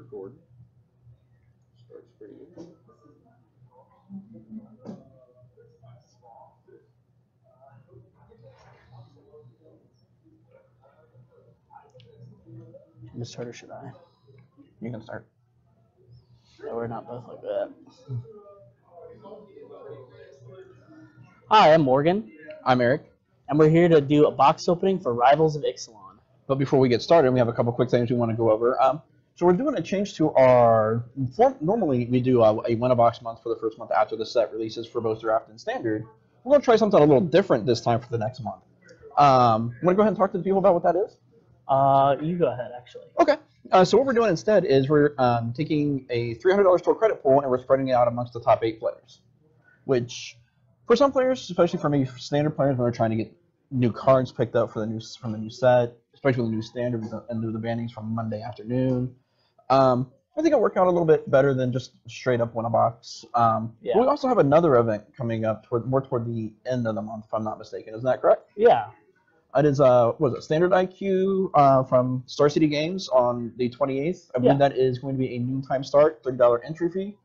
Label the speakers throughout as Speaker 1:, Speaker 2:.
Speaker 1: Gordon. Starts for you.
Speaker 2: Should I start or should I?
Speaker 1: You can start.
Speaker 2: So we're not both like that. Hi, I'm Morgan,
Speaker 1: I'm Eric.
Speaker 2: and we're here to do a box opening for Rivals of Ixalan.
Speaker 1: But before we get started, we have a couple quick things we want to go over. So we're doing a change to our normally we do a win-a-box month for the first month after the set releases for both Draft and Standard. We're going to try something a little different this time for the next month. Want to go ahead and talk to the people about what that is?
Speaker 2: You go ahead, actually.
Speaker 1: Okay. So what we're doing instead is we're taking a $300 store credit pool and we're spreading it out amongst the top 8 players, which for some players, especially for maybe standard players when they're trying to get new cards picked up for the new set, especially with the new standard and do the bannings from Monday afternoon. I think it'll work out a little bit better than just straight up win-a-box.
Speaker 2: Yeah.
Speaker 1: We also have another event coming up more toward the end of the month, if I'm not mistaken. Isn't that correct?
Speaker 2: Yeah.
Speaker 1: It is Standard IQ from Star City Games on the 28th. I believe that is going to be a noontime start, $30 entry fee.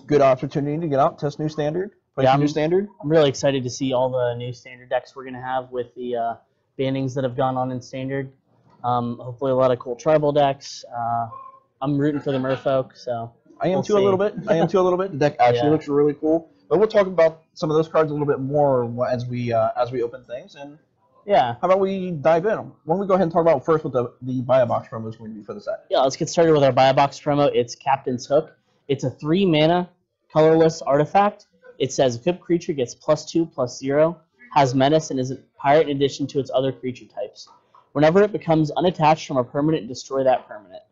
Speaker 1: Good opportunity to get out, test new standard, play some new standard.
Speaker 2: I'm really excited to see all the new standard decks we're going to have with the bannings that have gone on in standard. Hopefully a lot of cool tribal decks. I'm rooting for the merfolk, so
Speaker 1: I am too a little bit. The deck actually looks really cool. But we'll talk about some of those cards a little bit more as we open things. And
Speaker 2: yeah,
Speaker 1: how about we dive in? Why don't we go ahead and talk about first what the buy a box promo is going to be for the set?
Speaker 2: Yeah, let's get started with our buy a box promo. It's Captain's Hook. It's a 3-mana colorless artifact. It says equipped creature gets +2/+0, has menace, and is a pirate in addition to its other creature types. Whenever it becomes unattached from a permanent, destroy that permanent.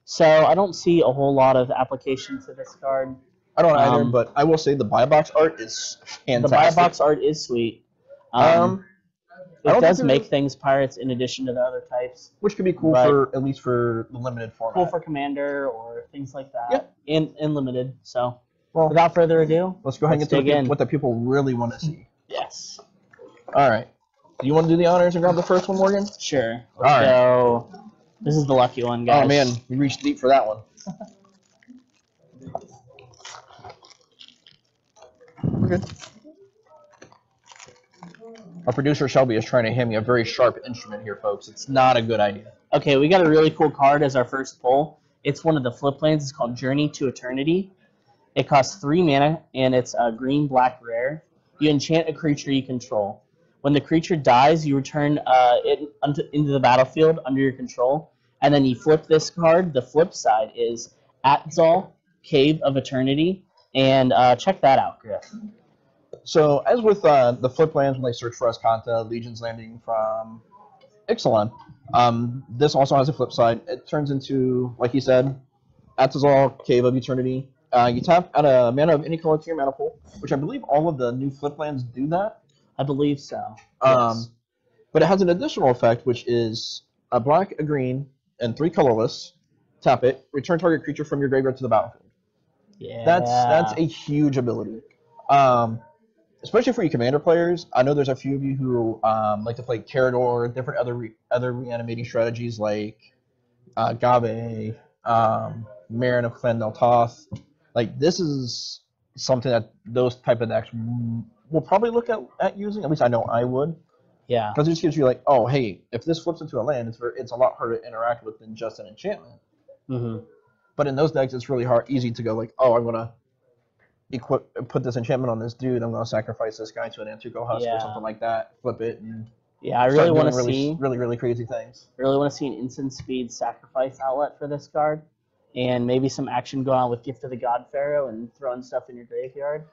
Speaker 2: So I don't see a whole lot of application to this card.
Speaker 1: I don't either, but I will say the buy a box art is fantastic.
Speaker 2: The buy a box art is sweet. It does make things pirates in addition to the other types,
Speaker 1: which could be cool for at least for the limited format.
Speaker 2: Cool for commander or things like that.
Speaker 1: Yeah.
Speaker 2: In limited. So without further ado,
Speaker 1: let's go ahead and get to what the people really want to see.
Speaker 2: Yes.
Speaker 1: All right. Do you want to do the honors and grab the first one, Morgan?
Speaker 2: Sure. So this is the lucky one, guys.
Speaker 1: Oh man, we reached deep for that one. We're good. Our producer Shelby is trying to hand me a very sharp instrument here, folks. It's not a good idea.
Speaker 2: Okay, we got a really cool card as our first pull. It's one of the flip lands. It's called Journey to Eternity. It costs 3 mana, and it's a green-black rare. You enchant a creature you control. When the creature dies, you return it into the battlefield under your control, and then you flip this card. The flip side is Atzal, Cave of Eternity, and check that out, Griff.
Speaker 1: So, as with the flip lands when they search for Escanta, Legion's Landing from Ixalan, this also has a flip side. It turns into, like he said, Atzal, Cave of Eternity. You tap out a mana of any color to your mana pool, which I believe all of the new flip lands do that.
Speaker 2: I believe so.
Speaker 1: Yes. But it has an additional effect, which is a black, a green, and 3 colorless. Tap it, return target creature from your graveyard to the battlefield.
Speaker 2: Yeah.
Speaker 1: That's a huge ability. Especially for you commander players. I know there's a few of you who like to play Carador, different other reanimating strategies like Gabe, Marin of Clan Del Toth. Like, this is something that those type of decks will probably look at using. At least I know I would.
Speaker 2: Yeah.
Speaker 1: Because it just gives you like, oh, hey, if this flips into a land, it's a lot harder to interact with than just an enchantment.
Speaker 2: Mm-hmm.
Speaker 1: But in those decks, it's really easy to go like, oh, I'm gonna put this enchantment on this dude. I'm gonna sacrifice this guy to an Antuco Husk or something like that. Flip it and
Speaker 2: I really want to see
Speaker 1: really crazy things.
Speaker 2: I really want to see an instant speed sacrifice outlet for this card, and maybe some action going on with Gift of the God Pharaoh and throwing stuff in your graveyard.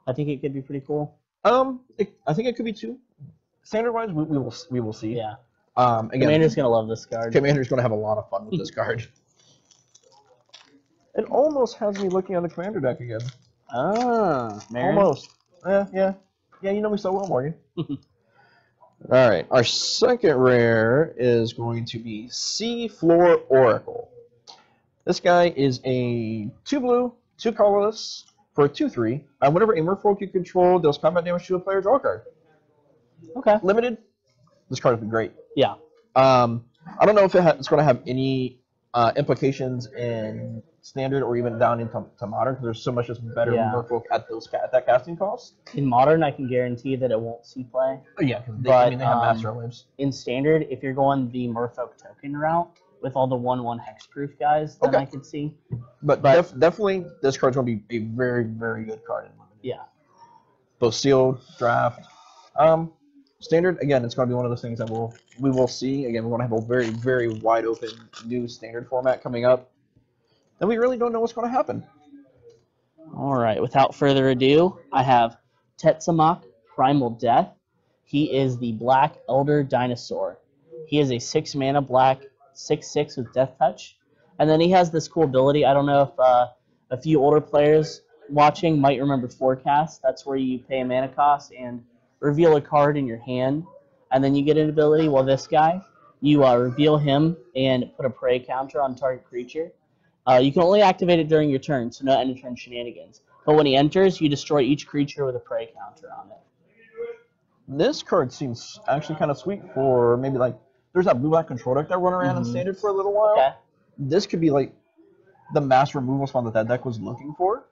Speaker 2: I think it could be pretty cool.
Speaker 1: I think it could be too. Standard wise, we will see.
Speaker 2: Yeah.
Speaker 1: Again,
Speaker 2: Commander's gonna love this card.
Speaker 1: Commander's gonna have a lot of fun with this card. It almost has me looking at the commander deck again.
Speaker 2: Marin?
Speaker 1: Almost. Yeah. You know me so well, Morgan. All right, our second rare is going to be Seafloor Oracle. This guy is a 2 blue, 2 colorless for a 2/3. Whenever a merfolk you control deals combat damage to a player, draw a card.
Speaker 2: Okay.
Speaker 1: Limited. This card would be great.
Speaker 2: Yeah.
Speaker 1: I don't know if it's going to have any implications in standard or even down into modern because there's so much just better
Speaker 2: Yeah.
Speaker 1: merfolk at that casting cost.
Speaker 2: In modern, I can guarantee that it won't see play.
Speaker 1: Oh, yeah, because
Speaker 2: But,
Speaker 1: I mean they have master waves.
Speaker 2: In standard, if you're going the merfolk token route with all the 1/1 hexproof guys, then
Speaker 1: Okay.
Speaker 2: I could see.
Speaker 1: But definitely this card's going to be a very, very good card in limited.
Speaker 2: Yeah.
Speaker 1: Both sealed, draft. Standard, again, it's going to be one of those things that we will see. Again, we're going to have a very, very wide open new standard format coming up. And we really don't know what's going to happen.
Speaker 2: All right. Without further ado, I have Tetsamok, Primal Death. He is the Black Elder Dinosaur. He is a 6 mana black, 6/6 with Death Touch. And then he has this cool ability. I don't know if a few older players watching might remember Forecast. That's where you pay a mana cost and reveal a card in your hand. And then you get an ability. Well, this guy, you reveal him and put a prey counter on target creature. You can only activate it during your turn, so no end of turn shenanigans. But when he enters, you destroy each creature with a prey counter on it.
Speaker 1: This card seems actually kind of sweet for maybe like there's that blue-black control deck that run around in standard for a little while.
Speaker 2: Okay.
Speaker 1: This could be like the mass removal spawn that deck was looking for.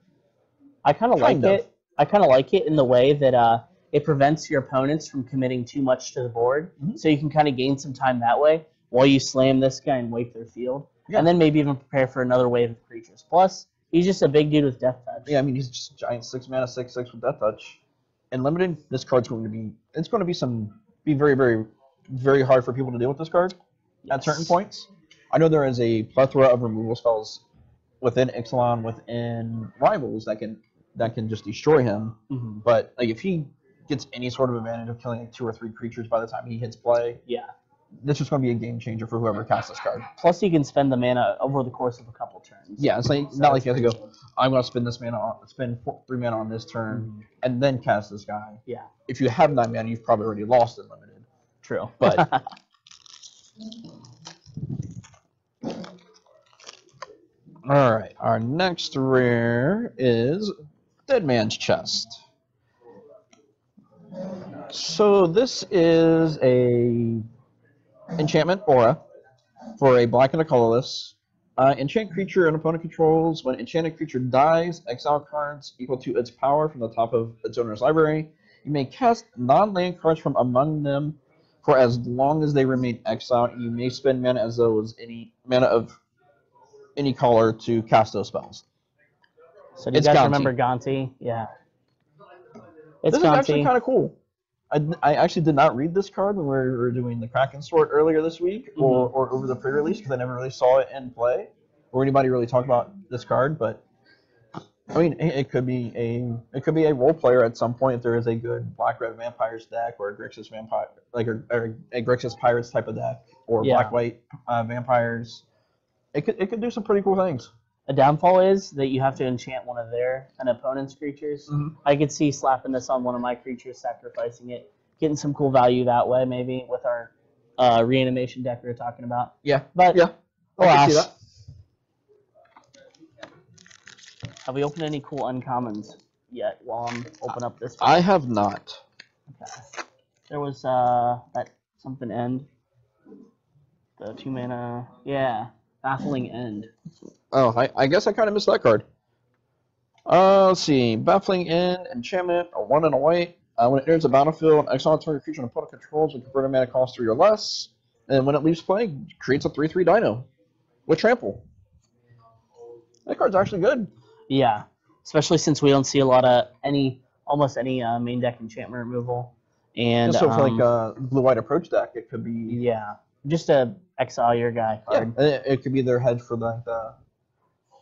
Speaker 2: I kind of like it. I kind of like it in the way that it prevents your opponents from committing too much to the board, so you can kind of gain some time that way while you slam this guy and wake their field, and then maybe even prepare for another wave of creatures. Plus, he's just a big dude with Death Touch.
Speaker 1: Yeah, I mean he's just a giant 6 mana 6/6 with Death Touch. And limited, this card's going to be very, very, very hard for people to deal with this card at certain points. I know there is a plethora of removal spells within Ixalan, within Rivals that can just destroy him. But like if he gets any sort of advantage of killing like 2 or 3 creatures by the time he hits play, this is going to be a game changer for whoever casts this card.
Speaker 2: Plus, he can spend the mana over the course of a couple turns.
Speaker 1: Yeah, it's like not like you have to go, I'm going to spend this mana, spend 3 mana on this turn, and then cast this guy.
Speaker 2: Yeah.
Speaker 1: If you have 9 mana, you've probably already lost in limited.
Speaker 2: True.
Speaker 1: But all right, our next rare is Dead Man's Chest. So this is a enchantment aura for a black and a colorless. Enchant creature an opponent controls. When enchanted creature dies, exile cards equal to its power from the top of its owner's library. You may cast non-land cards from among them for as long as they remain exiled. You may spend mana as though it was any mana of any color to cast those spells.
Speaker 2: So do you guys remember Gonti? Yeah.
Speaker 1: This is actually kind of cool. I actually did not read this card when we were doing the Kraken Sort earlier this week or over the pre-release because I never really saw it in play or anybody really talk about this card. But I mean, it could be a role player at some point if there is a good black-red vampires deck or a Grixis vampire or a Grixis pirates type of deck or black-white vampires. It could do some pretty cool things.
Speaker 2: A downfall is that you have to enchant one of an opponent's creatures. I could see slapping this on one of my creatures, sacrificing it, getting some cool value that way, maybe with our reanimation deck we were talking about.
Speaker 1: Yeah,
Speaker 2: but
Speaker 1: yeah, I can see that.
Speaker 2: Have we opened any cool uncommons yet? While I'm open up this.
Speaker 1: I have not.
Speaker 2: Okay. There was that something end. The 2 mana. Yeah. Baffling End.
Speaker 1: Oh, I guess I kind of missed that card. Let's see. Baffling End, enchantment, a 1 and a white. When it enters the battlefield, exile target creature and opponent controls with converted mana cost 3 or less. And when it leaves play, it creates a 3/3 dino with trample. That card's actually good.
Speaker 2: Yeah, especially since we don't see a lot of almost any main deck enchantment removal. And
Speaker 1: so for like a blue-white approach deck, it could be.
Speaker 2: Yeah. Just a exile your guy card.
Speaker 1: Yeah, it could be their hedge for the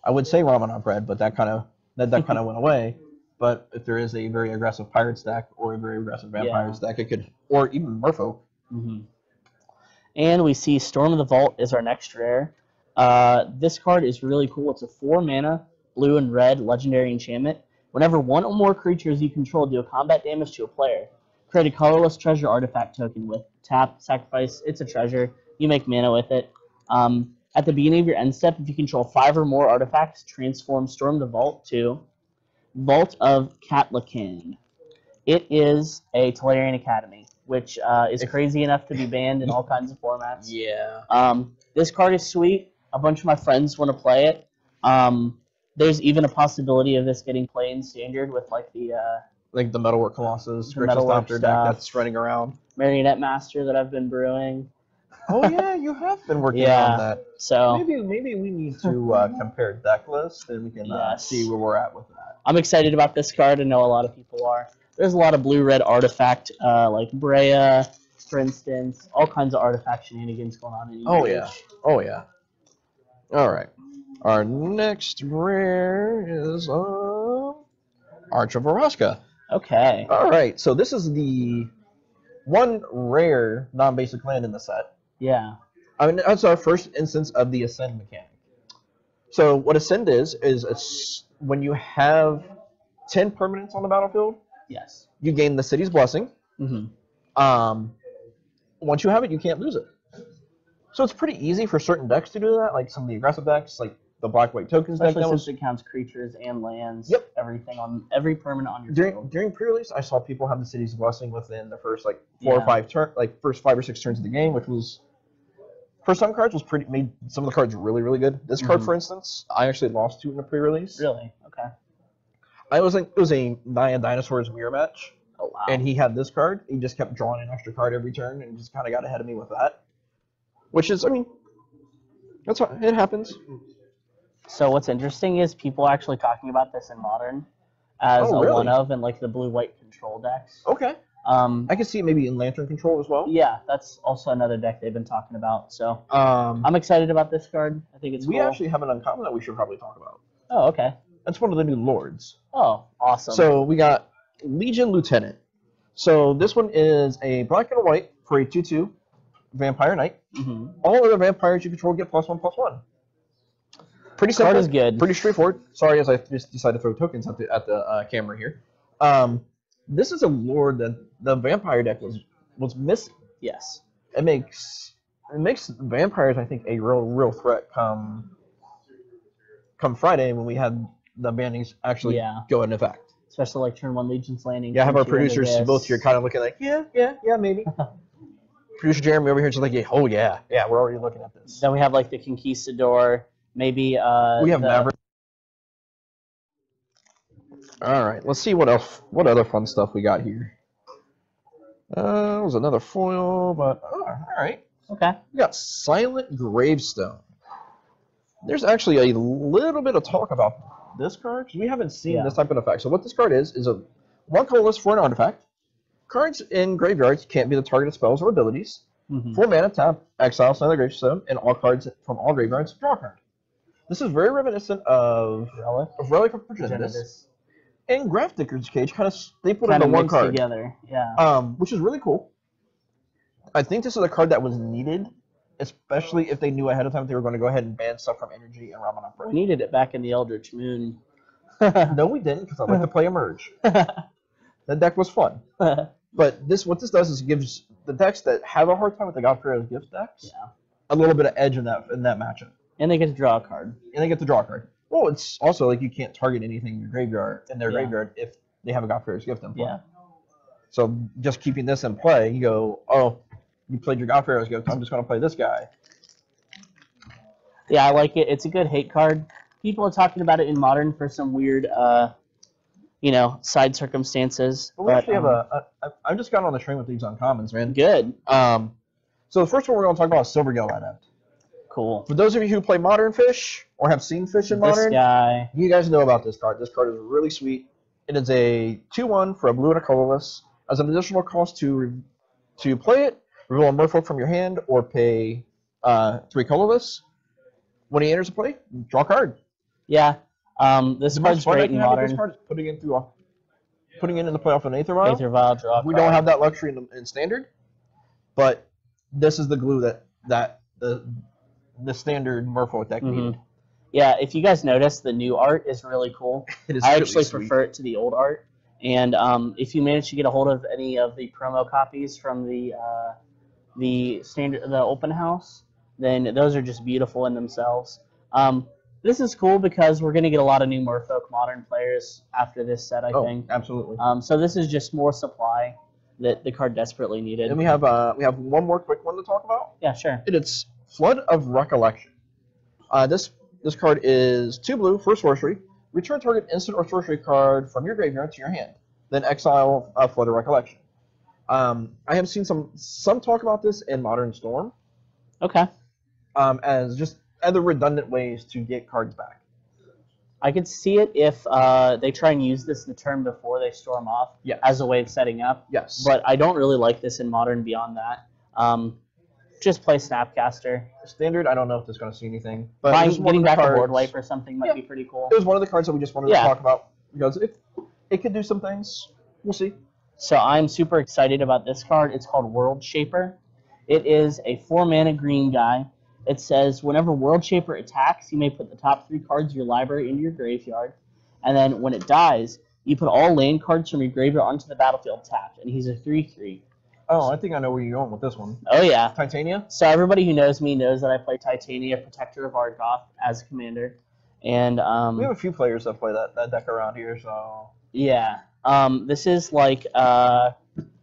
Speaker 1: I would say Ramanov Bread, but that kind of went away. But if there is a very aggressive Pirates deck or a very aggressive Vampires deck, it could, or even Merfolk.
Speaker 2: And we see Storm of the Vault is our next rare. This card is really cool. It's a 4 mana blue and red legendary enchantment. Whenever one or more creatures you control do a combat damage to a player, create a colorless treasure artifact token with tap, sacrifice. It's a treasure. You make mana with it. At the beginning of your end step, if you control 5 or more artifacts, transform Storm the Vault to Vault of Catlacan. It is a Tolarian Academy, which is crazy enough to be banned in all kinds of formats.
Speaker 1: Yeah.
Speaker 2: This card is sweet. A bunch of my friends want to play it. There's even a possibility of this getting played in standard with like the
Speaker 1: Metalwork Colossus,
Speaker 2: the
Speaker 1: Grixis
Speaker 2: Metalwork
Speaker 1: Doctor deck
Speaker 2: stuff.
Speaker 1: that's running around.
Speaker 2: Marionette Master that I've been brewing.
Speaker 1: Oh yeah, you have been working
Speaker 2: Yeah.
Speaker 1: on that.
Speaker 2: So
Speaker 1: Maybe we need to compare deck lists and we can
Speaker 2: Yes.
Speaker 1: see where we're at with that.
Speaker 2: I'm excited about this card. I know a lot of people are. There's a lot of blue-red artifact, like Brea, for instance. All kinds of artifact shenanigans going on in
Speaker 1: Oh
Speaker 2: EDH.
Speaker 1: yeah. Oh yeah. All right. Our next rare is Arch of Araska.
Speaker 2: Okay.
Speaker 1: All right. So this is the one rare non-basic land in the set.
Speaker 2: Yeah.
Speaker 1: I mean, that's our first instance of the Ascend mechanic. So what Ascend is when you have 10 permanents on the battlefield,
Speaker 2: Yes.
Speaker 1: you gain the city's blessing.
Speaker 2: Mm-hmm.
Speaker 1: Once you have it, you can't lose it. So it's pretty easy for certain decks to do that, like some of the aggressive decks, like the black-white tokens deck.
Speaker 2: Especially since it counts creatures and lands.
Speaker 1: Yep.
Speaker 2: Everything on every permanent on your field.
Speaker 1: During pre-release, I saw people have the city's blessing within the first first 5 or 6 turns of the game, which was for some cards made some of the cards really, really good. This card, for instance, I actually lost to in the pre-release.
Speaker 2: Really? Okay.
Speaker 1: It was a Naya Dinosaurs mirror match.
Speaker 2: Oh wow.
Speaker 1: And he had this card. He just kept drawing an extra card every turn and just kind of got ahead of me with that. Which is, I mean, that's what it happens.
Speaker 2: So what's interesting is people are actually talking about this in Modern as
Speaker 1: Oh, really?
Speaker 2: a one-of in like the blue-white control decks.
Speaker 1: Okay. I can see it maybe in Lantern Control as well.
Speaker 2: Yeah, that's also another deck they've been talking about. So
Speaker 1: I'm
Speaker 2: I'm excited about this card. I think it's
Speaker 1: we
Speaker 2: cool.
Speaker 1: actually have an uncommon that we should probably talk about.
Speaker 2: Oh, okay.
Speaker 1: That's one of the new lords.
Speaker 2: Oh, awesome.
Speaker 1: So we got Legion Lieutenant. So this one is a black and a white for a 2/2 Vampire Knight.
Speaker 2: Mm-hmm.
Speaker 1: All other vampires you control get +1/+1. Pretty simple.
Speaker 2: Card is good.
Speaker 1: Pretty straightforward. Sorry, as I just decided to throw tokens at the camera here. This is a lord that the vampire deck was missing.
Speaker 2: Yes.
Speaker 1: It makes vampires, I think, a real threat come Friday when we had the bannings actually go into effect.
Speaker 2: Especially like turn 1 Legion's Landing.
Speaker 1: Yeah, have our
Speaker 2: turn 2 into
Speaker 1: producers
Speaker 2: this.
Speaker 1: both here kind of looking like, yeah, maybe. Producer Jeremy over here just like, oh yeah, we're already looking at this.
Speaker 2: Then we have like the Conquistador. Maybe
Speaker 1: we have Maverick. All right, let's see what other fun stuff we got here. Was another foil, but all right.
Speaker 2: Okay.
Speaker 1: We got Silent Gravestone. There's actually a little bit of talk about this card because we haven't seen this type of effect. So what this card is a 1 colorless for an artifact. Cards in graveyards can't be the target of spells or abilities. 4 mana, tap, exile, Silent Gravestone, and all cards from all graveyards draw a card. This is very reminiscent of Relic of Progenitus. And Grafdigger's Cage kind of stapled into one card
Speaker 2: together. Yeah.
Speaker 1: Which is really cool. I think this is a card that was needed, especially if they knew ahead of time they were going to go ahead and ban stuff from Energy and Ramen Opera.
Speaker 2: We needed it back in the Eldritch Moon.
Speaker 1: No, we didn't, because I like to play Emerge. That deck was fun. But what this does is it gives the decks that have a hard time with the God Pharaoh's Gift decks a little bit of edge in that matchup.
Speaker 2: And they get to draw a card.
Speaker 1: Well, it's also like you can't target anything in your graveyard graveyard if they have a God Pharaoh's Gift in play.
Speaker 2: Yeah.
Speaker 1: So just keeping this in play, you go, oh, you played your God Pharaoh's Gift, I'm just going to play this guy.
Speaker 2: Yeah, I like it. It's a good hate card. People are talking about it in Modern for some weird, side circumstances.
Speaker 1: But we actually have I've just gotten on the train with these uncommons, man.
Speaker 2: Good.
Speaker 1: So the first one we're going to talk about is Silvergale Adept.
Speaker 2: Cool.
Speaker 1: For those of you who play Modern Fish or have seen Fish in Modern,
Speaker 2: this guy.
Speaker 1: You guys know about this card. This card is really sweet. It is a 2/1 for a blue and a colorless. As an additional cost to play it, reveal a merfolk from your hand or pay 3 colorless. When he enters the play, draw a card.
Speaker 2: Yeah. This card's great in Modern.
Speaker 1: This card is putting it in the playoff in Aether Vial.
Speaker 2: Aether Vial, draw a card.
Speaker 1: We don't have that luxury in Standard, but this is the glue that the standard merfolk deck needed.
Speaker 2: Yeah, if you guys notice, the new art is really cool.
Speaker 1: It is
Speaker 2: I
Speaker 1: really
Speaker 2: actually
Speaker 1: sweet.
Speaker 2: prefer it to the old art. And if you manage to get a hold of any of the promo copies from the open house, then those are just beautiful in themselves. This is cool because we're going to get a lot of new Merfolk Modern players after this set, I think.
Speaker 1: Absolutely.
Speaker 2: So this is just more supply that the card desperately needed.
Speaker 1: And we have one more quick one to talk about.
Speaker 2: Yeah, sure.
Speaker 1: It's Flood of Recollection. This card is 2 blue for sorcery. Return target instant or sorcery card from your graveyard to your hand. Then exile Flood of Recollection. I have seen some talk about this in Modern Storm.
Speaker 2: Okay.
Speaker 1: As just other redundant ways to get cards back.
Speaker 2: I could see it if they try and use this the turn before they storm off as a way of setting up.
Speaker 1: Yes.
Speaker 2: But I don't really like this in Modern beyond that. Just play Snapcaster.
Speaker 1: Standard, I don't know if it's going to see anything. But
Speaker 2: getting back a board wipe or something might be pretty cool.
Speaker 1: It was one of the cards that we just wanted to talk about because it could do some things. We'll see.
Speaker 2: So I'm super excited about this card. It's called World Shaper. It is a 4-mana green guy. It says, whenever World Shaper attacks, you may put the top 3 cards of your library into your graveyard. And then when it dies, you put all land cards from your graveyard onto the battlefield tapped. And he's a 3/3.
Speaker 1: Oh, I think I know where you're going with this one.
Speaker 2: Oh, yeah.
Speaker 1: Titania?
Speaker 2: So everybody who knows me knows that I play Titania, Protector of Argoth, as a commander. And
Speaker 1: we have a few players that play that deck around here, so...
Speaker 2: Yeah. This is like,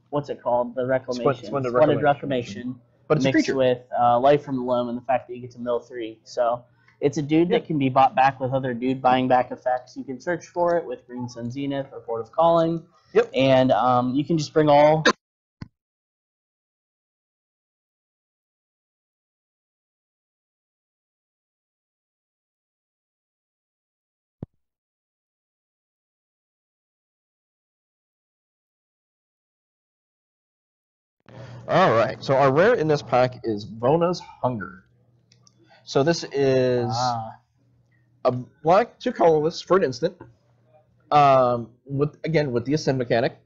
Speaker 2: what's it called? The Reclamation. Splendid Reclamation.
Speaker 1: But it's
Speaker 2: mixed with Life from the Loam and the fact that you get to mill 3. So it's a dude that can be bought back with other dude buying back effects. You can search for it with Green Sun Zenith or Port of Calling.
Speaker 1: Yep.
Speaker 2: And you can just bring all...
Speaker 1: Alright, so our rare in this pack is Vona's Hunger. So this is a black 2 colorless for an instant. With the Ascend mechanic.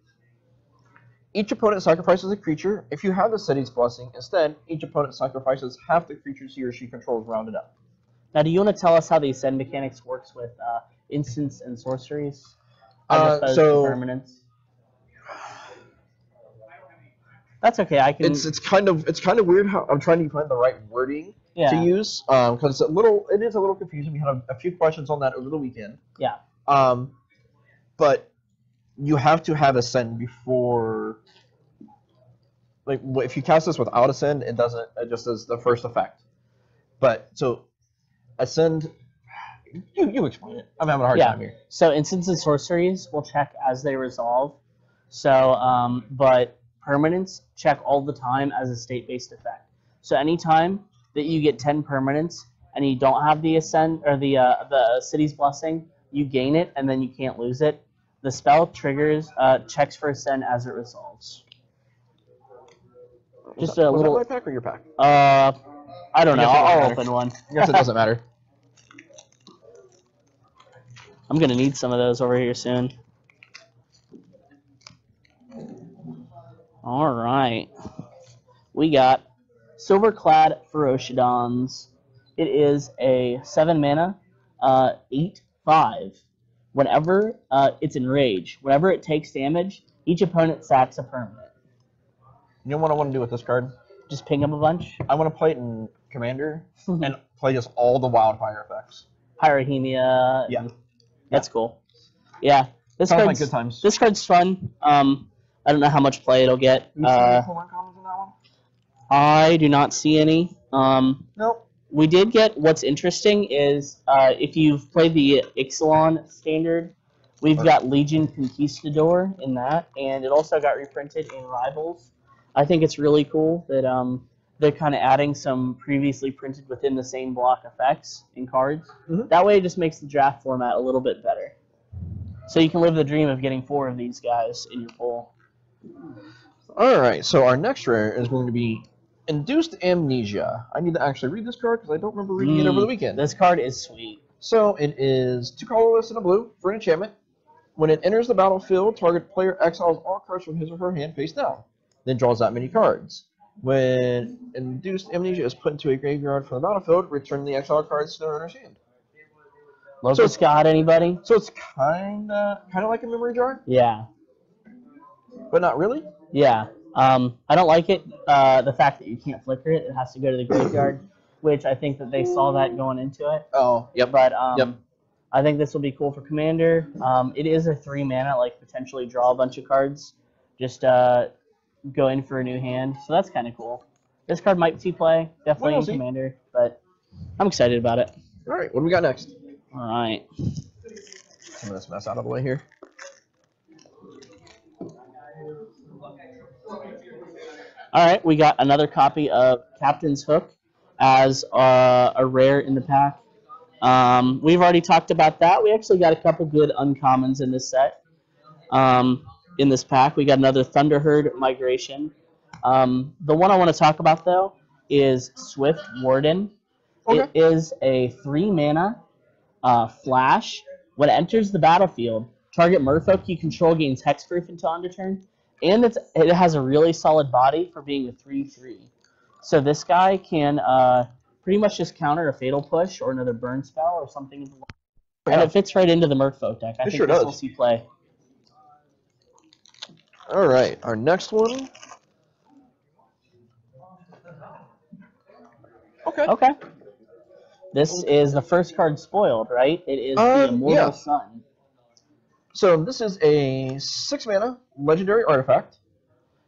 Speaker 1: Each opponent sacrifices a creature. If you have the City's Blessing, instead, each opponent sacrifices half the creatures he or she controls rounded up.
Speaker 2: Now, do you want to tell us how the Ascend mechanics works with instants and sorceries? As opposed to permanents? That's okay. I can.
Speaker 1: It's kind of weird how I'm trying to find the right wording to use because it is a little confusing. We had a few questions on that over the weekend.
Speaker 2: Yeah.
Speaker 1: But you have to have Ascend before. Like if you cast this without Ascend, it doesn't. It just does the first effect. But so Ascend. You explain it. I'm having a hard time here.
Speaker 2: So instants and sorceries will check as they resolve. So but permanents check all the time as a state-based effect. So anytime that you get 10 permanents and you don't have the Ascend or the City's Blessing, you gain it and then you can't lose it. The spell triggers checks for Ascend as it resolves. Just a little.
Speaker 1: Was that my pack or your pack?
Speaker 2: I don't know. I'll open one.
Speaker 1: I guess it doesn't matter.
Speaker 2: I'm gonna need some of those over here soon. All right, we got Silverclad Ferocidons. It is a 7-mana, 8/5. Whenever it's enraged, whenever it takes damage, each opponent sacks a permanent.
Speaker 1: You know what I want to do with this card?
Speaker 2: Just ping them a bunch.
Speaker 1: I want to play it in Commander and play just all the wildfire effects.
Speaker 2: Pyrrhemia.
Speaker 1: Yeah,
Speaker 2: that's cool. Yeah, this
Speaker 1: sounds
Speaker 2: card's
Speaker 1: like good times.
Speaker 2: This card's fun. I don't know how much play it'll get.
Speaker 1: You see any common commons in that one?
Speaker 2: I do not see any.
Speaker 1: Nope.
Speaker 2: We did get, what's interesting is, if you've played the Ixalan standard, we've got Legion Conquistador in that, and it also got reprinted in Rivals. I think it's really cool that they're kind of adding some previously printed within the same block effects in cards.
Speaker 1: Mm-hmm.
Speaker 2: That way it just makes the draft format a little bit better. So you can live the dream of getting 4 of these guys in your pool.
Speaker 1: Alright, so our next rare is going to be Induced Amnesia. I need to actually read this card because I don't remember reading it over the weekend.
Speaker 2: This card is sweet.
Speaker 1: So it is 2 colorless and a blue for an enchantment. When it enters the battlefield, target player exiles all cards from his or her hand face down, then draws that many cards. When Induced Amnesia is put into a graveyard from the battlefield, return the exiled cards to their owner's hand.
Speaker 2: Locust God, anybody?
Speaker 1: So it's kind of like a memory jar?
Speaker 2: Yeah.
Speaker 1: But not really?
Speaker 2: Yeah. I don't like it, the fact that you can't flicker it. It has to go to the graveyard, which I think that they saw that going into it.
Speaker 1: Oh, yep.
Speaker 2: But I think this will be cool for Commander. It is a 3-mana, like potentially draw a bunch of cards. Just go in for a new hand. So that's kind of cool. This card might see play, definitely in Commander, but I'm excited about it.
Speaker 1: All right, what do we got next?
Speaker 2: All right.
Speaker 1: Some of this mess out of the way here.
Speaker 2: All right, we got another copy of Captain's Hook as a rare in the pack. We've already talked about that. We actually got a couple good uncommons in this set. In this pack, we got another Thunderherd Migration. The one I want to talk about, though, is Swift Warden.
Speaker 1: Okay.
Speaker 2: It is a 3-mana flash. When it enters the battlefield, target merfolk you control gains hexproof until end of turn, and it has a really solid body for being a 3/3. So this guy can pretty much just counter a Fatal Push or another burn spell or something. And it fits right into the merfolk deck. I think
Speaker 1: sure
Speaker 2: this
Speaker 1: does.
Speaker 2: will see play.
Speaker 1: All right, our next one.
Speaker 2: Okay. This is the first card spoiled, right? It is the Immortal Sun.
Speaker 1: So this is a 6-mana legendary artifact.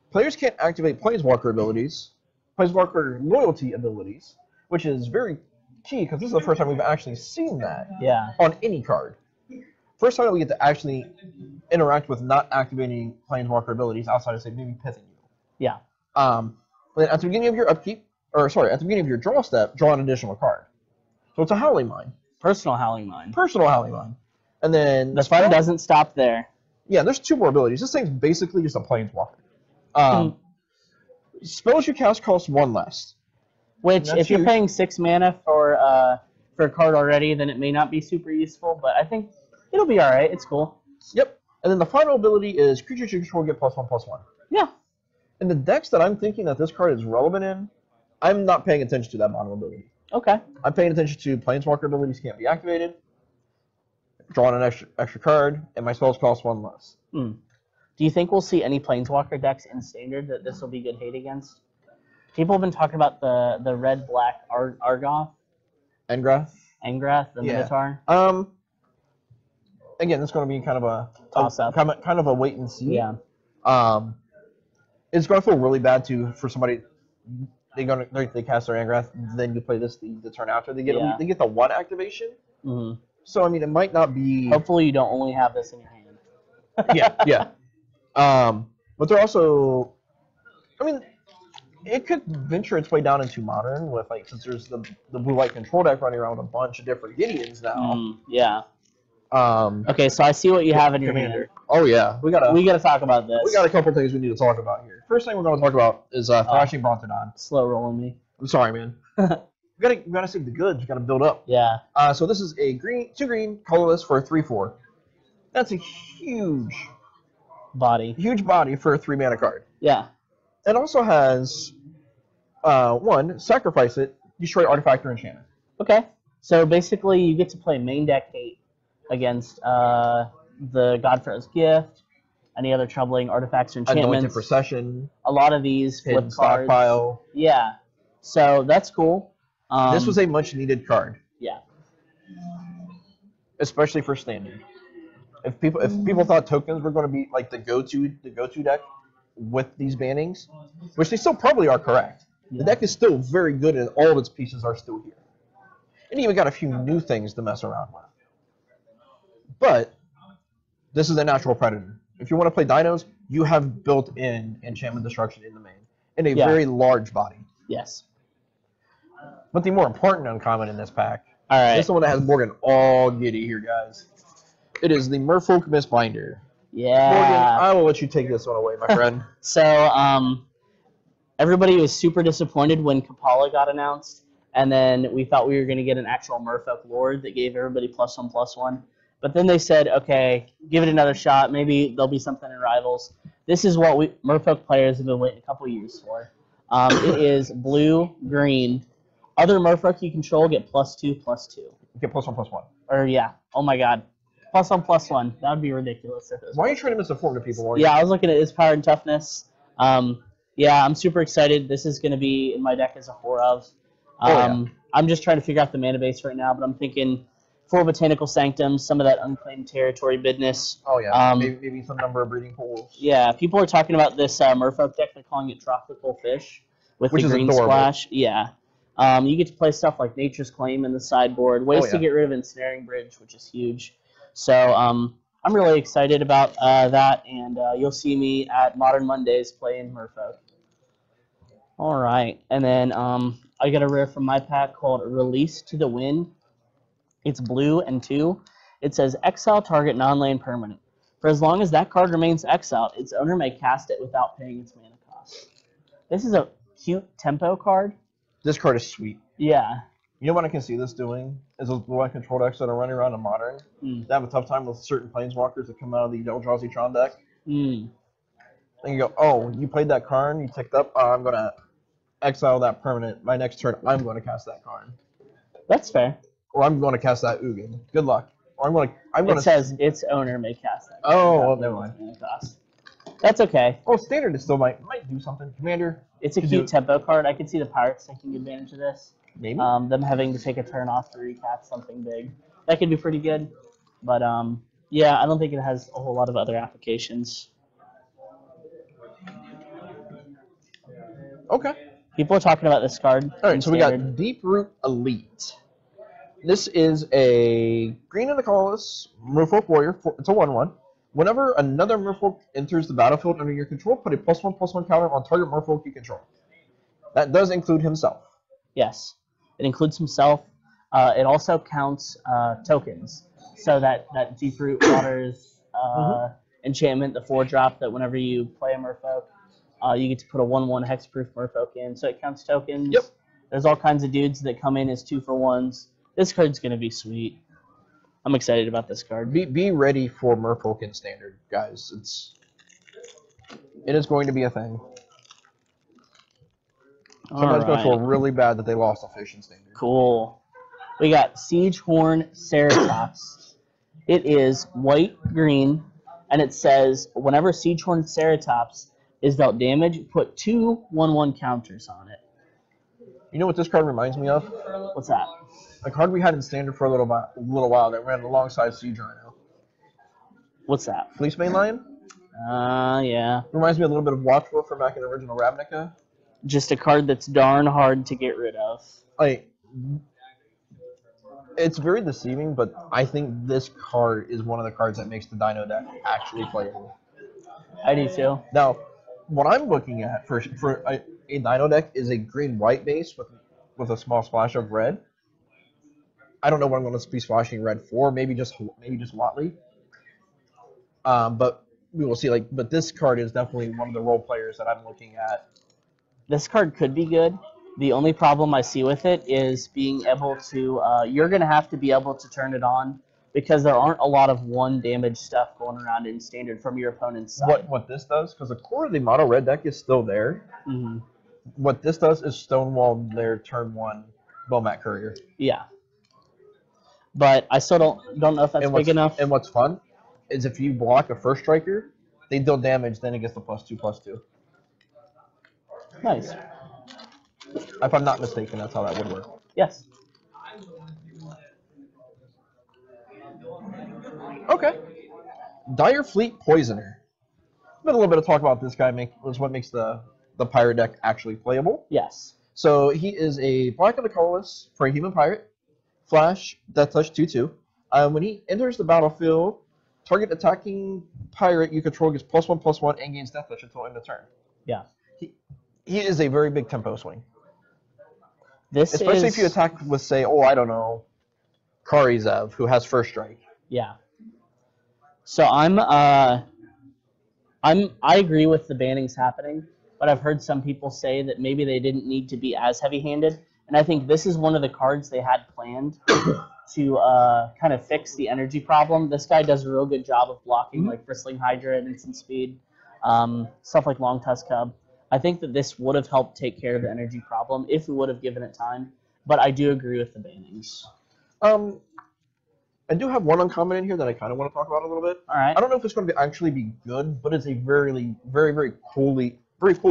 Speaker 1: Players can't activate Planeswalker abilities, Planeswalker loyalty abilities, which is very key because this is the first time we've actually seen that on any card. First time that we get to actually interact with not activating Planeswalker abilities outside of, say, maybe pithing you.
Speaker 2: Yeah.
Speaker 1: But at the beginning of your upkeep, at the beginning of your draw step, draw an additional card. So it's a Howling Mine.
Speaker 2: Personal Howling Mine.
Speaker 1: Personal Howling Mine. And then
Speaker 2: the fun doesn't stop there.
Speaker 1: Yeah, there's 2 more abilities. This thing's basically just a Planeswalker. Spells you cast cost 1 less.
Speaker 2: Which, if you're paying 6 mana for a card already, then it may not be super useful, but I think it'll be alright. It's cool.
Speaker 1: Yep. And then the final ability is creatures you control get +1/+1.
Speaker 2: Yeah.
Speaker 1: In the decks that I'm thinking that this card is relevant in, I'm not paying attention to that bottom ability.
Speaker 2: Okay.
Speaker 1: I'm paying attention to Planeswalker abilities can't be activated, drawing an extra card, and my spells cost 1 less.
Speaker 2: Do you think we'll see any Planeswalker decks in Standard that this will be good hate against? People have been talking about the red-black Argoth.
Speaker 1: Engrath,
Speaker 2: the Minotaur.
Speaker 1: Again, it's going to be kind of a
Speaker 2: toss-up.
Speaker 1: Kind of a wait and see.
Speaker 2: Yeah.
Speaker 1: It's going to feel really bad for somebody. They cast their Engrath, then you play this the turn after. They get the 1 activation.
Speaker 2: Mm-hmm.
Speaker 1: So I mean, it might not be.
Speaker 2: Hopefully, you don't only have this in your hand.
Speaker 1: yeah. But they're also. I mean, it could venture its way down into Modern with since there's the blue-white control deck running around with a bunch of different Gideons now.
Speaker 2: Yeah. Okay, so I see what you have in your hand.
Speaker 1: Oh yeah, we gotta
Speaker 2: talk about this.
Speaker 1: We got a couple things we need to talk about here. First thing we're gonna talk about is Thrashing Brontodon.
Speaker 2: Slow rolling me.
Speaker 1: I'm sorry, man. we gotta save the goods. We gotta build up.
Speaker 2: Yeah.
Speaker 1: So this is a 2 green colorless for a 3/4. That's a huge
Speaker 2: body
Speaker 1: for a 3-mana card.
Speaker 2: Yeah.
Speaker 1: It also has 1, sacrifice it, destroy artifact or enchantment.
Speaker 2: Okay. So basically, you get to play main deck hate against the Godfrow's Gift, any other troubling artifacts or enchantments.
Speaker 1: Anointed Procession.
Speaker 2: A lot of these flip cards.
Speaker 1: Stockpile.
Speaker 2: Yeah. So that's cool.
Speaker 1: This was a much needed card.
Speaker 2: Yeah.
Speaker 1: Especially for Standard. If people thought tokens were going to be the go-to deck with these bannings, which they still probably are correct. Yeah. The deck is still very good and all of its pieces are still here. And even got a few new things to mess around with. But this is a natural predator. If you want to play dinos, you have built-in enchantment destruction in the main. In a very large body.
Speaker 2: Yes.
Speaker 1: But the more important uncommon in this pack,
Speaker 2: this
Speaker 1: is the one that has Morgan all giddy here, guys. It is the Merfolk Mistbinder.
Speaker 2: Yeah.
Speaker 1: Morgan, I will let you take this one away, my friend.
Speaker 2: So, everybody was super disappointed when Kapala got announced, and then we thought we were going to get an actual Merfolk Lord that gave everybody +1/+1. But then they said, okay, give it another shot. Maybe there'll be something in Rivals. This is what Merfolk players have been waiting a couple years for. It is blue, green. Other Merfolk you control get +2/+2.
Speaker 1: Get +1/+1.
Speaker 2: Or, yeah. Oh, my God. +1/+1. That would be ridiculous.
Speaker 1: Why are you trying to misinform to people?
Speaker 2: Yeah, I was looking at his power and toughness. Yeah, I'm super excited. This is going to be in my deck as a 4/of. I'm just trying to figure out the mana base right now, but I'm thinking 4 Botanical Sanctums, some of that unclaimed territory business.
Speaker 1: Oh, yeah. Maybe some number of breeding pools.
Speaker 2: Yeah, people are talking about this Merfolk deck. They're calling it Tropical Fish with the green splash. Yeah. You get to play stuff like Nature's Claim in the sideboard, ways to
Speaker 1: yeah.
Speaker 2: get rid of Ensnaring Bridge, which is huge. So I'm really excited about that, and you'll see me at Modern Mondays playing Merfolk. All right, and then I got a rare from my pack called Release to the Wind. It's blue and 2. It says exile target non-land permanent. For as long as that card remains exiled, its owner may cast it without paying its mana cost. This is a cute tempo card.
Speaker 1: This card is sweet.
Speaker 2: Yeah.
Speaker 1: You know what I can see this doing? Is those blue-eye control decks that are running around in Modern, they have a tough time with certain Planeswalkers that come out of the Eldrazi Tron deck. And you go, oh, you played that card, you ticked up, I'm going to exile that permanent. My next turn, I'm going to cast that card.
Speaker 2: That's fair.
Speaker 1: Or I'm going to cast that Ugin. Good luck. Or
Speaker 2: it says its owner may cast that.
Speaker 1: Oh, well, never mind.
Speaker 2: That's okay.
Speaker 1: Well, Standard is still might do something. Commander.
Speaker 2: It's a cute tempo card. I could see the Pirates taking advantage of this.
Speaker 1: Maybe.
Speaker 2: Them having to take a turn off to recast something big. That could be pretty good. But, yeah, I don't think it has a whole lot of other applications.
Speaker 1: Okay.
Speaker 2: People are talking about this card.
Speaker 1: All right, so we got Deep Root Elite. This is a green and a colorless Merfolk Warrior. It's a 1/1. Whenever another Merfolk enters the battlefield under your control, put a +1/+1 counter on target Merfolk you control. That does include himself.
Speaker 2: Yes, it includes himself. It also counts tokens. So that Deep Root Waters enchantment, the 4-drop, that whenever you play a Merfolk, you get to put a 1/1 hexproof Merfolk in. So it counts tokens.
Speaker 1: Yep. There's
Speaker 2: all kinds of dudes that come in as 2-for-1s. This card's going to be sweet. I'm excited about this card.
Speaker 1: Be ready for Merfolk in Standard, guys. It is going to be a thing. Sometimes going to feel really bad that they lost a fish in Standard.
Speaker 2: Cool. We got Siegehorn Ceratops. It is white-green, and it says, whenever Siegehorn Ceratops is dealt damage, put 2 1/1 counters on it.
Speaker 1: You know what this card reminds me of?
Speaker 2: What's that?
Speaker 1: A card we had in Standard for a little while that ran alongside Siege Rhino.
Speaker 2: What's that?
Speaker 1: Fleecebane Lion?
Speaker 2: Yeah.
Speaker 1: Reminds me a little bit of Watchful from back in the original Ravnica.
Speaker 2: Just a card that's darn hard to get rid of.
Speaker 1: It's very deceiving, but I think this card is one of the cards that makes the Dino deck actually playable.
Speaker 2: I do too.
Speaker 1: Now, what I'm looking at for a Dino deck is a green-white base with a small splash of red. I don't know what I'm going to be splashing red for. Maybe just Watley. But we will see. But this card is definitely one of the role players that I'm looking at.
Speaker 2: This card could be good. The only problem I see with it is being able to. You're going to have to be able to turn it on because there aren't a lot of 1 damage stuff going around in Standard from your opponent's side.
Speaker 1: What this does, because the core of the mono red deck is still there. What this does is stonewall their turn 1 Bomat Courier.
Speaker 2: Yeah. But I still don't know if that's big enough.
Speaker 1: And what's fun is if you block a first striker, they deal damage, then it gets the +2/+2.
Speaker 2: Nice.
Speaker 1: If I'm not mistaken, that's how that would work.
Speaker 2: Yes.
Speaker 1: Okay. Dyer Fleet Poisoner. A little bit of talk about this guy is what makes the pirate deck actually playable.
Speaker 2: Yes.
Speaker 1: So he is a black and a colorless for a human pirate. Flash, Death Touch 2/2. When he enters the battlefield, target attacking pirate you control gets +1/+1 and gains Death Touch until end of turn.
Speaker 2: Yeah.
Speaker 1: He is a very big tempo swing.
Speaker 2: Especially
Speaker 1: if you attack with, say, I don't know, Karizev, who has first strike.
Speaker 2: Yeah. So I agree with the bannings happening, but I've heard some people say that maybe they didn't need to be as heavy-handed. And I think this is one of the cards they had planned to kind of fix the energy problem. This guy does a real good job of blocking like Bristling Hydra and instant speed, stuff like Long Tusk Cub. I think that this would have helped take care of the energy problem if we would have given it time. But I do agree with the bannings.
Speaker 1: I do have one uncommon in here that I kind of want to talk about a little bit.
Speaker 2: All right.
Speaker 1: I don't know if it's going to actually be good, but it's a very, very, very cool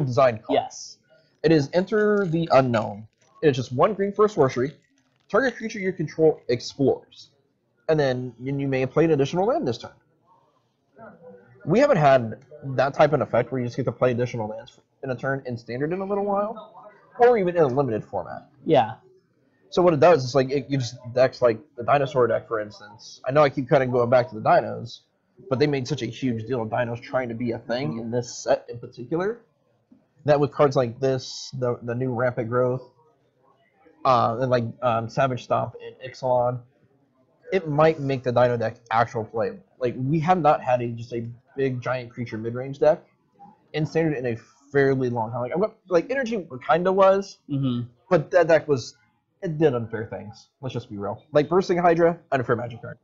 Speaker 1: design card.
Speaker 2: Yes.
Speaker 1: It is Enter the Unknown. It is just 1 green for a sorcery. Target creature you control explores. And then you may play an additional land this turn. We haven't had that type of effect where you just get to play additional lands in a turn in Standard in a little while. or even in a limited format.
Speaker 2: Yeah.
Speaker 1: So what it does is like it gives decks like the dinosaur deck, for instance. I know I keep kind of going back to the dinos, but they made such a huge deal of dinos trying to be a thing in this set in particular. That with cards like this, the new Rampant Growth, and like Savage Stomp and Ixalan, it might make the dino deck actual play. Like we have not had just a big giant creature mid range deck in standard in a fairly long time. Like I'm like Energy kind of was, but that deck it did unfair things. Let's just be real. Like Bursting Hydra, unfair Magic card.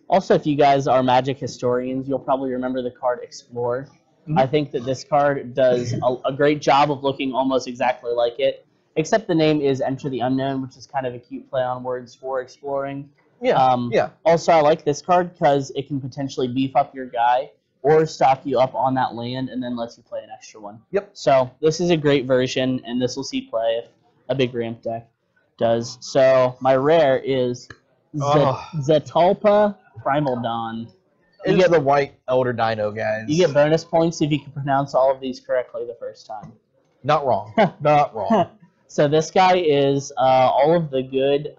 Speaker 2: Also, if you guys are Magic historians, you'll probably remember the card Explore. I think that this card does a great job of looking almost exactly like it, except the name is Enter the Unknown, which is kind of a cute play on words for exploring.
Speaker 1: Yeah.
Speaker 2: Also, I like this card because it can potentially beef up your guy or stock you up on that land and then lets you play an extra one.
Speaker 1: Yep.
Speaker 2: So this is a great version, and this will see play if a big ramp deck does. So my rare is Zetalpa Primal Dawn.
Speaker 1: You get the white Elder Dino, guys.
Speaker 2: You get bonus points if you can pronounce all of these correctly the first time.
Speaker 1: Not wrong. Not wrong.
Speaker 2: So this guy is all of the good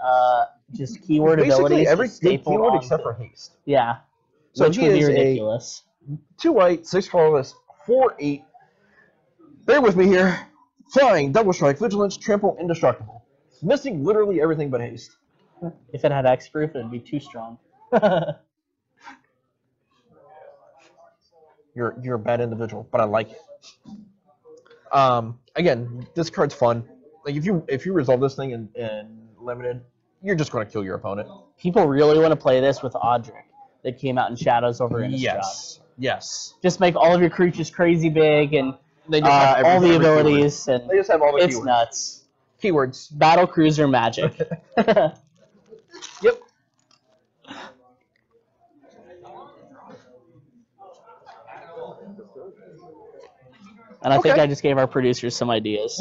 Speaker 2: just keyword
Speaker 1: Basically,
Speaker 2: abilities.
Speaker 1: every good keyword except for haste.
Speaker 2: Yeah.
Speaker 1: So
Speaker 2: which would be ridiculous.
Speaker 1: 2 white, 6 colorless, 4/8. Bear with me here. Flying, double strike, vigilance, trample, indestructible. Missing literally everything but haste.
Speaker 2: If it had X-proof, it would be too strong.
Speaker 1: You're a bad individual, but I like it. Again, this card's fun. Like if you resolve this thing in limited, you're just going to kill your opponent.
Speaker 2: People really want to play this with Audric that came out in Shadows over Innistrad.
Speaker 1: Yes.
Speaker 2: Just make all of your creatures crazy big and
Speaker 1: they just have
Speaker 2: all the abilities. And
Speaker 1: they just have all the
Speaker 2: keywords. It's nuts.
Speaker 1: Keywords.
Speaker 2: Battle Cruiser Magic.
Speaker 1: Yep.
Speaker 2: And I think I just gave our producers some ideas.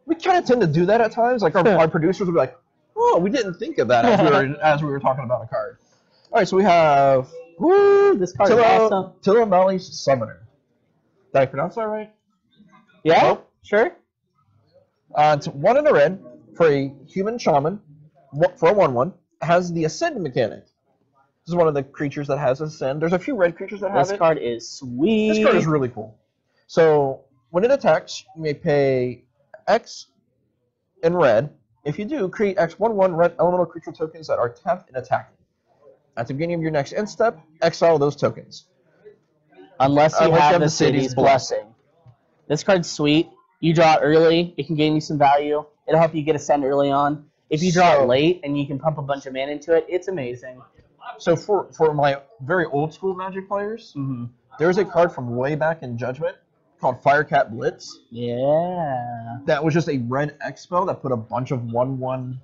Speaker 1: We kind of tend to do that at times. Like our producers will be like, "Oh, we didn't think of that as we were talking about a card." All right, so we have
Speaker 2: this card is awesome.
Speaker 1: Tilamali's Summoner. Did I pronounce that right?
Speaker 2: Yeah,
Speaker 1: Nope.
Speaker 2: Sure.
Speaker 1: It's 1 in a red for a human shaman for a 1/1. It has the Ascend mechanic. This is one of the creatures that has Ascend. There's a few red creatures that have it.
Speaker 2: This card is sweet.
Speaker 1: This card is really cool. So when it attacks, you may pay X in red. If you do, create X 1/1 red elemental creature tokens that are tapped and attacking. At the beginning of your next end step, exile those tokens.
Speaker 2: Unless you have the city's blessing. This card's sweet. You draw it early, it can gain you some value. It'll help you get Ascend early on. If you draw it late and you can pump a bunch of mana into it, it's amazing.
Speaker 1: So for my very old school Magic players, there's a card from way back in Judgment called Firecat Blitz.
Speaker 2: Yeah.
Speaker 1: That was just a red X spell that put a bunch of 1/1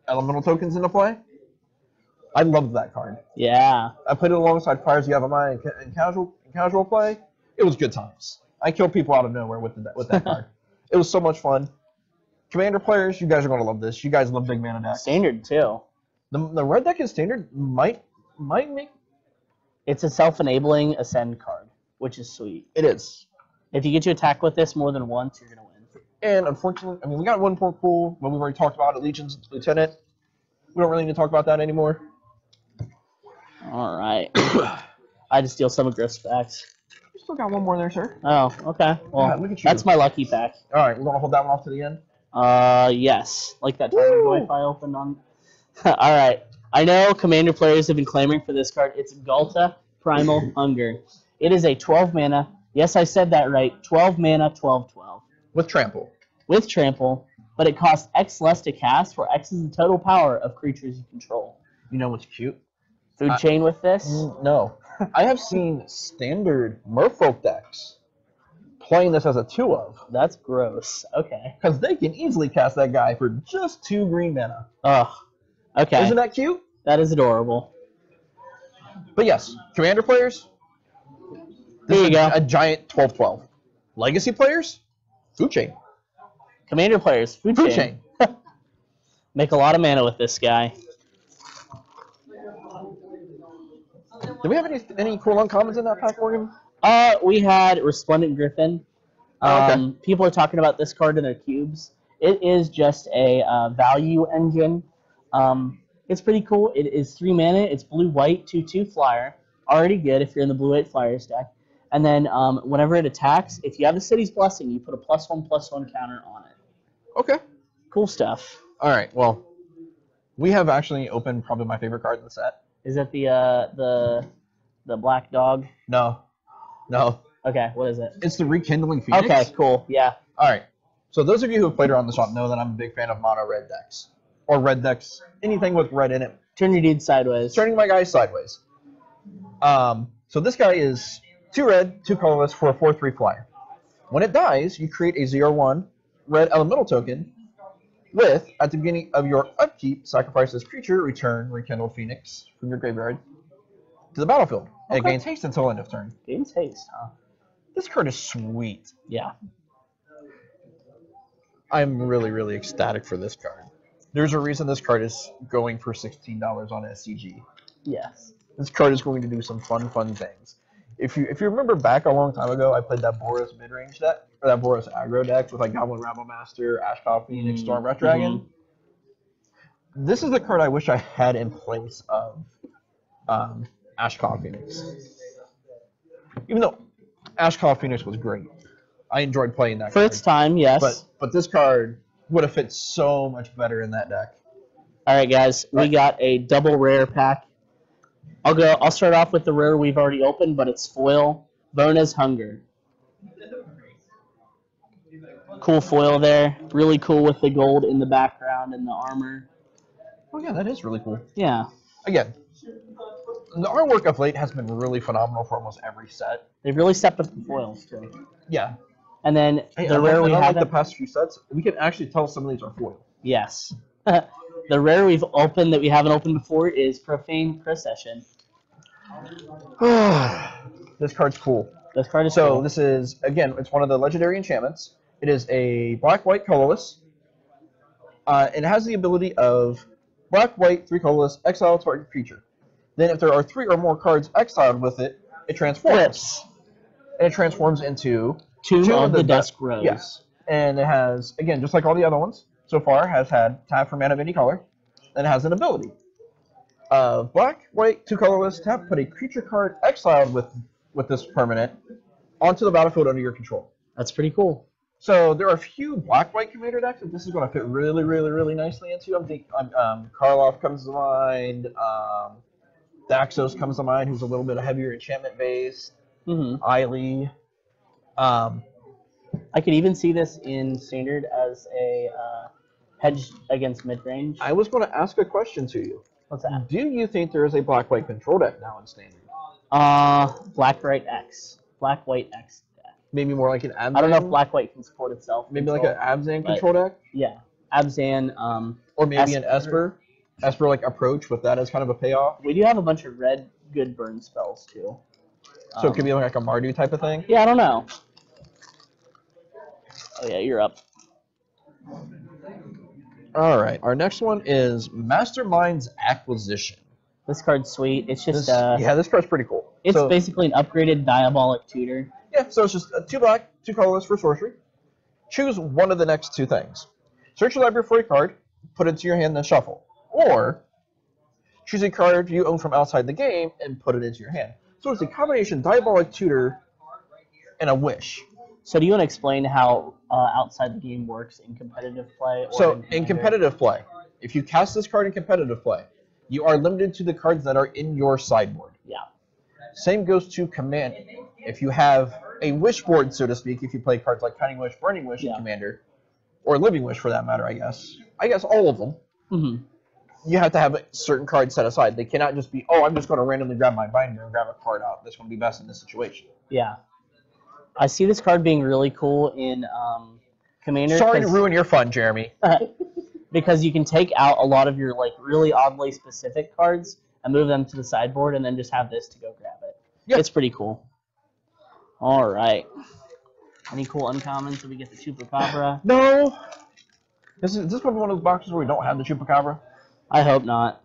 Speaker 1: elemental tokens into play. I loved that card.
Speaker 2: Yeah.
Speaker 1: I played it alongside Fires Yavimaya in casual play. It was good times. I killed people out of nowhere with that card. It was so much fun. Commander players, you guys are going to love this. You guys love big mana decks.
Speaker 2: Standard, too.
Speaker 1: The red deck in Standard might make...
Speaker 2: It's a self-enabling Ascend card, which is sweet.
Speaker 1: It is.
Speaker 2: If you get to attack with this more than once, you're going to win.
Speaker 1: And unfortunately, I mean, we got one poor pool, but we've already talked about Allegiance Lieutenant. We don't really need to talk about that anymore.
Speaker 2: All right. I had to steal some of Griff's packs.
Speaker 1: You still got one more there, sir.
Speaker 2: Oh, okay. Well,
Speaker 1: look at you.
Speaker 2: That's my lucky pack.
Speaker 1: All right, we're going to hold that one off to the end?
Speaker 2: Yes. Like that Tiger Boy I opened on. All right. I know Commander players have been clamoring for this card. It's Ghalta Primal Hunger. It is a 12 mana. Yes, I said that right. 12 mana, 12/12.
Speaker 1: With Trample.
Speaker 2: With Trample, but it costs X less to cast, where X is the total power of creatures you control.
Speaker 1: You know what's cute?
Speaker 2: Food chain with this?
Speaker 1: No. I have seen Standard Merfolk decks playing this as a 2-of.
Speaker 2: That's gross. Okay.
Speaker 1: Because they can easily cast that guy for just 2 green mana.
Speaker 2: Ugh. Okay.
Speaker 1: Isn't that cute?
Speaker 2: That is adorable.
Speaker 1: But yes, Commander players,
Speaker 2: there you go.
Speaker 1: A giant 12/12. Legacy players, Food Chain.
Speaker 2: Commander players, Food Chain. Make a lot of mana with this guy.
Speaker 1: Do we have any cool uncommons in that pack, Morgan?
Speaker 2: We had Resplendent Griffin.
Speaker 1: Okay.
Speaker 2: People are talking about this card in their cubes. It is just a value engine. It's pretty cool. It is 3 mana. It's blue-white, 2/2 flyer. Already good if you're in the blue-white flyers deck. And then whenever it attacks, if you have the City's Blessing, you put a +1/+1 counter on it.
Speaker 1: Okay.
Speaker 2: Cool stuff.
Speaker 1: All right. Well, we have actually opened probably my favorite card in the set.
Speaker 2: Is that the black dog?
Speaker 1: No.
Speaker 2: Okay, what is it?
Speaker 1: It's the Rekindling Phoenix.
Speaker 2: Okay, cool. Yeah.
Speaker 1: All right. So those of you who have played around the shop know that I'm a big fan of mono red decks. Or red decks. Anything with red in it.
Speaker 2: Turn your dude sideways.
Speaker 1: Turning my guy sideways. So this guy is 2 red, 2 colorless for a 4/3 flyer. When it dies, you create a 0/1 red elemental token with, at the beginning of your upkeep, sacrifice this creature, return Rekindled Phoenix from your graveyard to the battlefield. And it gains haste until end of turn.
Speaker 2: Gains haste, huh?
Speaker 1: This card is sweet.
Speaker 2: Yeah.
Speaker 1: I'm really, really ecstatic for this card. There's a reason this card is going for $16 on SCG.
Speaker 2: Yes.
Speaker 1: This card is going to do some fun things. If you remember back a long time ago, I played that Boros midrange deck, or that Boros aggro deck with like Goblin Rabble Master, Ashcraft Phoenix, Storm Rat Dragon. This is the card I wish I had in place of Ashcraft Phoenix. Even though Ashcraft Phoenix was great, I enjoyed playing that
Speaker 2: for
Speaker 1: card.
Speaker 2: its time. Yes.
Speaker 1: But this card would have fit so much better in that deck.
Speaker 2: All right, guys, we got a double rare pack. I'll start off with the rare we've already opened, but it's foil. Bona's Hunger. Cool foil there. Really cool with the gold in the background and the armor.
Speaker 1: Oh yeah, that is really cool.
Speaker 2: Yeah.
Speaker 1: Again, the artwork of late has been really phenomenal for almost every set.
Speaker 2: They've really stepped up the foils too.
Speaker 1: Yeah.
Speaker 2: And then
Speaker 1: Hey,
Speaker 2: the rare we
Speaker 1: have
Speaker 2: have
Speaker 1: the past few sets, we can actually tell some of these are foil.
Speaker 2: Yes. The rare we've opened that we haven't opened before is Profane Procession.
Speaker 1: This card's cool.
Speaker 2: This card is
Speaker 1: So
Speaker 2: cool.
Speaker 1: this is, again, it's one of the legendary enchantments. It is a black-white colorless. It has the ability of black-white, 3 colorless, exile target creature. Then if there are 3 or more cards exiled with it, it transforms.
Speaker 2: Flips.
Speaker 1: And it transforms into
Speaker 2: Tomb of the Dusk Rose.
Speaker 1: Yes. And it has, again, just like all the other ones so far, has had tap for mana of any color. And it has an ability. Black, white, 2 colorless, tap, put a creature card exiled with this permanent onto the battlefield under your control.
Speaker 2: That's pretty cool.
Speaker 1: So there are a few black-white commander decks that this is going to fit really, really, really nicely into. I'm thinking Karloff comes to mind. Daxos comes to mind, who's a little bit heavier enchantment-based. Eiley.
Speaker 2: I could even see this in Standard as a hedge against mid-range.
Speaker 1: I was going to ask a question to you.
Speaker 2: What's that?
Speaker 1: Do you think there is a black-white control deck now in Standard?
Speaker 2: Black-white X. Black-white X deck.
Speaker 1: Maybe more like an Abzan?
Speaker 2: I don't know if black-white can support itself.
Speaker 1: Maybe like an Abzan control deck?
Speaker 2: Yeah. Abzan.
Speaker 1: Or maybe an Esper? Esper like approach with that as kind of a payoff?
Speaker 2: We do have a bunch of red good burn spells too.
Speaker 1: So it could be like a Mardu type of thing?
Speaker 2: Yeah, I don't know. Oh yeah, you're up.
Speaker 1: All right, our next one is Masterminds Acquisition.
Speaker 2: This card's sweet. It's just
Speaker 1: this card's pretty cool.
Speaker 2: It's basically an upgraded Diabolic Tutor.
Speaker 1: Yeah, so it's just 2 black, 2 colorless for sorcery. Choose one of the next 2 things. Search your library for a card, put it into your hand, then shuffle. Or choose a card you own from outside the game and put it into your hand. So it's a combination Diabolic Tutor and a Wish.
Speaker 2: So do you want to explain how outside the game works in competitive play? Or
Speaker 1: So in competitive play, if you cast this card in competitive play, you are limited to the cards that are in your sideboard.
Speaker 2: Yeah.
Speaker 1: Same goes to Commander. If you have a Wish board, so to speak, if you play cards like Cunning Wish, Burning Wish in Commander, or Living Wish for that matter, I guess all of them, you have to have certain cards set aside. They cannot just be, I'm just going to randomly grab my binder and grab a card out that's going to be best in this situation.
Speaker 2: Yeah. I see this card being really cool in Commander.
Speaker 1: Sorry to ruin your fun, Jeremy.
Speaker 2: Because you can take out a lot of your like really oddly specific cards and move them to the sideboard and then just have this to go grab it. Yep. It's pretty cool. All right. Any cool uncommons? Did we get the Chupacabra?
Speaker 1: No. This is one of those boxes where we don't have the Chupacabra?
Speaker 2: I hope not.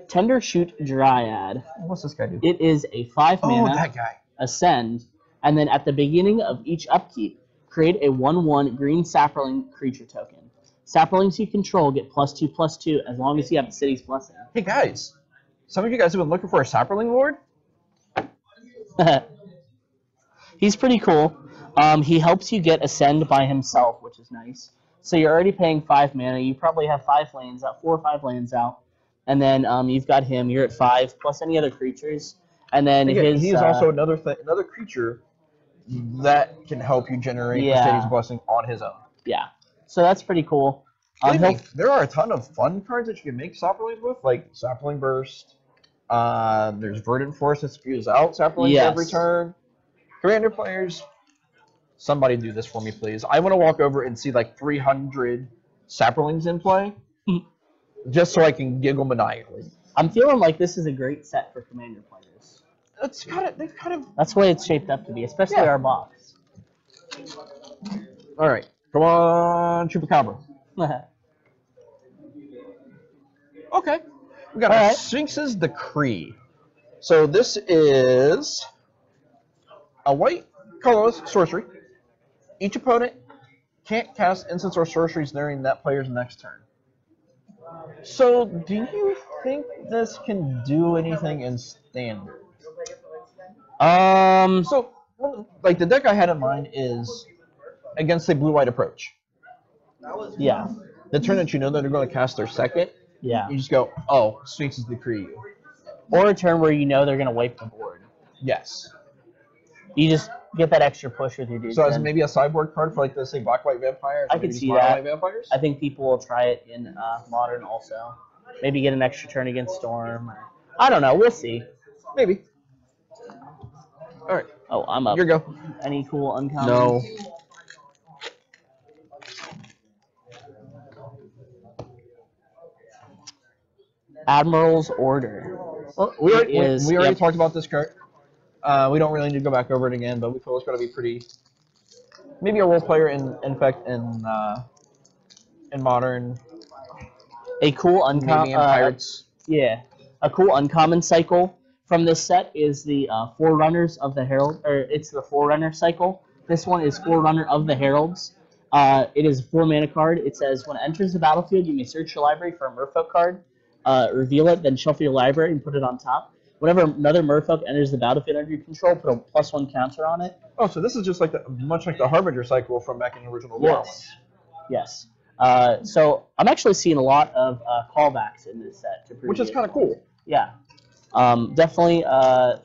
Speaker 2: Tender Shoot Dryad.
Speaker 1: What's this guy do?
Speaker 2: It is a 5 mana.
Speaker 1: Oh, that guy.
Speaker 2: Ascend. And then at the beginning of each upkeep, create a 1/1 green sapling creature token. Saplings you control get +2/+2 as long as you have the city's blessing.
Speaker 1: Hey guys, some of you guys have been looking for a sapling lord?
Speaker 2: He's pretty cool. He helps you get Ascend by himself, which is nice. So you're already paying 5 mana. You probably have 5 lands out, 4 or 5 lands out. And then you've got him. You're at 5, plus any other creatures. And then
Speaker 1: Again, he is also another creature that can help you generate the city's blessing on his own.
Speaker 2: Yeah. So that's pretty cool.
Speaker 1: There are a ton of fun cards that you can make saplings with, like Sapling Burst. There's Verdant Force that spews out saplings every turn. Commander players, somebody do this for me, please. I want to walk over and see like 300 saplings in play, just so I can giggle maniacally.
Speaker 2: I'm feeling like this is a great set for Commander players.
Speaker 1: That's
Speaker 2: the way it's shaped up to be, especially our box.
Speaker 1: All right, come on, Chupacabra. Okay, we got Sphinx's Decree. So this is a white colorless sorcery. Each opponent can't cast instants or sorceries during that player's next turn. So, do you think this can do anything in Standard? So, like, the deck I had in mind is against a blue-white approach.
Speaker 2: Yeah.
Speaker 1: The turn that you know that they're going to cast their second,
Speaker 2: you
Speaker 1: just go, oh, Sphinx's Decree.
Speaker 2: Or a turn where you know they're going to wipe the board.
Speaker 1: Yes.
Speaker 2: You just get that extra push with your dude.
Speaker 1: So, as maybe a sideboard card for, like, let's say, Black-White Vampires?
Speaker 2: I could see that. Vampires? I think people will try it in Modern also. Maybe get an extra turn against Storm. Or, I don't know. We'll see.
Speaker 1: Maybe. All right.
Speaker 2: Oh, I'm up.
Speaker 1: Here you go.
Speaker 2: Any cool uncommon?
Speaker 1: No.
Speaker 2: Admiral's Order.
Speaker 1: Well, we already talked about this card. We don't really need to go back over it again, but we feel it's going to be pretty. Maybe a role player in Modern.
Speaker 2: A cool uncommon.
Speaker 1: Pirates.
Speaker 2: A cool uncommon cycle from this set is the Forerunners of the Herald, or it's the Forerunner cycle. This one is Forerunner of the Heralds. It is a 4-mana card. It says when it enters the battlefield, you may search your library for a Merfolk card, reveal it, then shuffle your library and put it on top. Whenever another Merfolk enters the battlefield under your control, put a +1 counter on it.
Speaker 1: Oh, so this is just like much like the Harbinger cycle from back in the original
Speaker 2: world. Yes. So I'm actually seeing a lot of callbacks in this set,
Speaker 1: which is kind of cool.
Speaker 2: Yeah. Definitely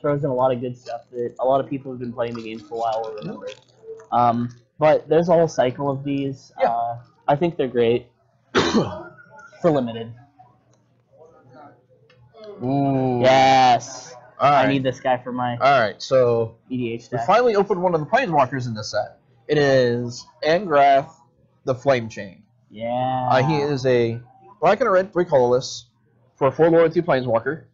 Speaker 2: throws in a lot of good stuff that a lot of people who've been playing the game for a while will remember. But there's a whole cycle of these.
Speaker 1: Yeah.
Speaker 2: I think they're great for limited.
Speaker 1: Ooh.
Speaker 2: Yes.
Speaker 1: All right.
Speaker 2: I need this guy for my
Speaker 1: so
Speaker 2: EDH
Speaker 1: we
Speaker 2: deck.
Speaker 1: finally opened one of the Planeswalkers in this set. It is Angrath the Flame Chain.
Speaker 2: Yeah.
Speaker 1: He is a black and a red, 3 colorless for a 4 loyalty Planeswalker.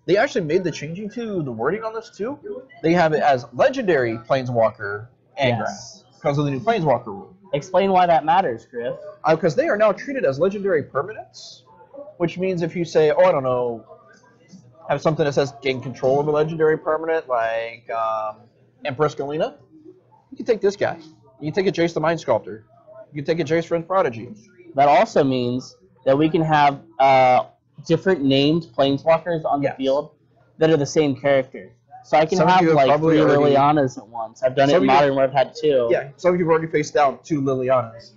Speaker 1: They actually made the changing to the wording on this too. They have it as legendary Planeswalker Angrath because of the new Planeswalker rule.
Speaker 2: Explain why that matters, Griff.
Speaker 1: Because they are now treated as legendary permanents, which means if you say, oh, I don't know, have something that says gain control of a legendary permanent, like Empress Galena, you can take this guy. You can take a Jace the Mind Sculptor. You can take a Jace Friend Prodigy.
Speaker 2: That also means that we can have different named Planeswalkers on the field that are the same character. So I can have like 3 Lilianas at once. I've done it in Modern where I've had 2.
Speaker 1: Yeah, some of you have already faced down 2 Lilianas.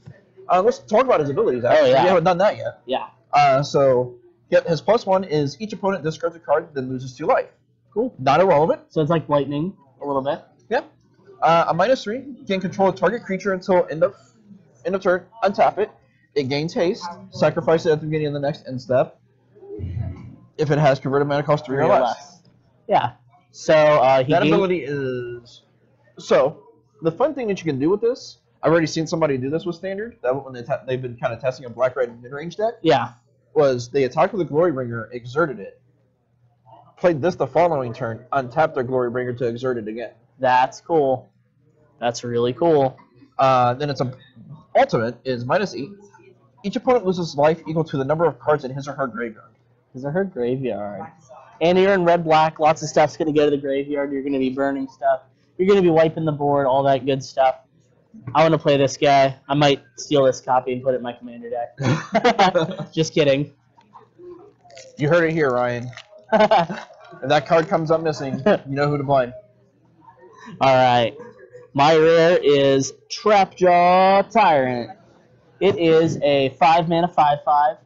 Speaker 1: Let's talk about his abilities, actually. We haven't done that yet.
Speaker 2: Yeah.
Speaker 1: So his +1 is each opponent discards a card, then loses 2 life.
Speaker 2: Cool.
Speaker 1: Not irrelevant.
Speaker 2: So it's like Lightning a little bit.
Speaker 1: Yep. A -3, you can control a target creature until end of turn, untap it. It gains haste, sacrifice it at the beginning of the next end step. If it has converted mana cost 3 or less.
Speaker 2: Yeah. So
Speaker 1: that ability is. So the fun thing that you can do with this, I've already seen somebody do this with Standard. That when they've been kind of testing a black-red mid-range deck.
Speaker 2: Yeah.
Speaker 1: Was they attacked with a Glorybringer, exerted it, played this the following turn, untapped their Glorybringer to exert it again.
Speaker 2: That's cool. That's really cool.
Speaker 1: Then its ultimate is -8. Each opponent loses life equal to the number of cards in his or her graveyard.
Speaker 2: His or her graveyard. And you're in red-black. Lots of stuff's going to go to the graveyard. You're going to be burning stuff. You're going to be wiping the board, all that good stuff. I want to play this guy. I might steal this copy and put it in my commander deck. Just kidding.
Speaker 1: You heard it here, Ryan. If that card comes up missing, you know who to blame.
Speaker 2: All right. My rare is Trapjaw Tyrant. It is a 5-mana 5/5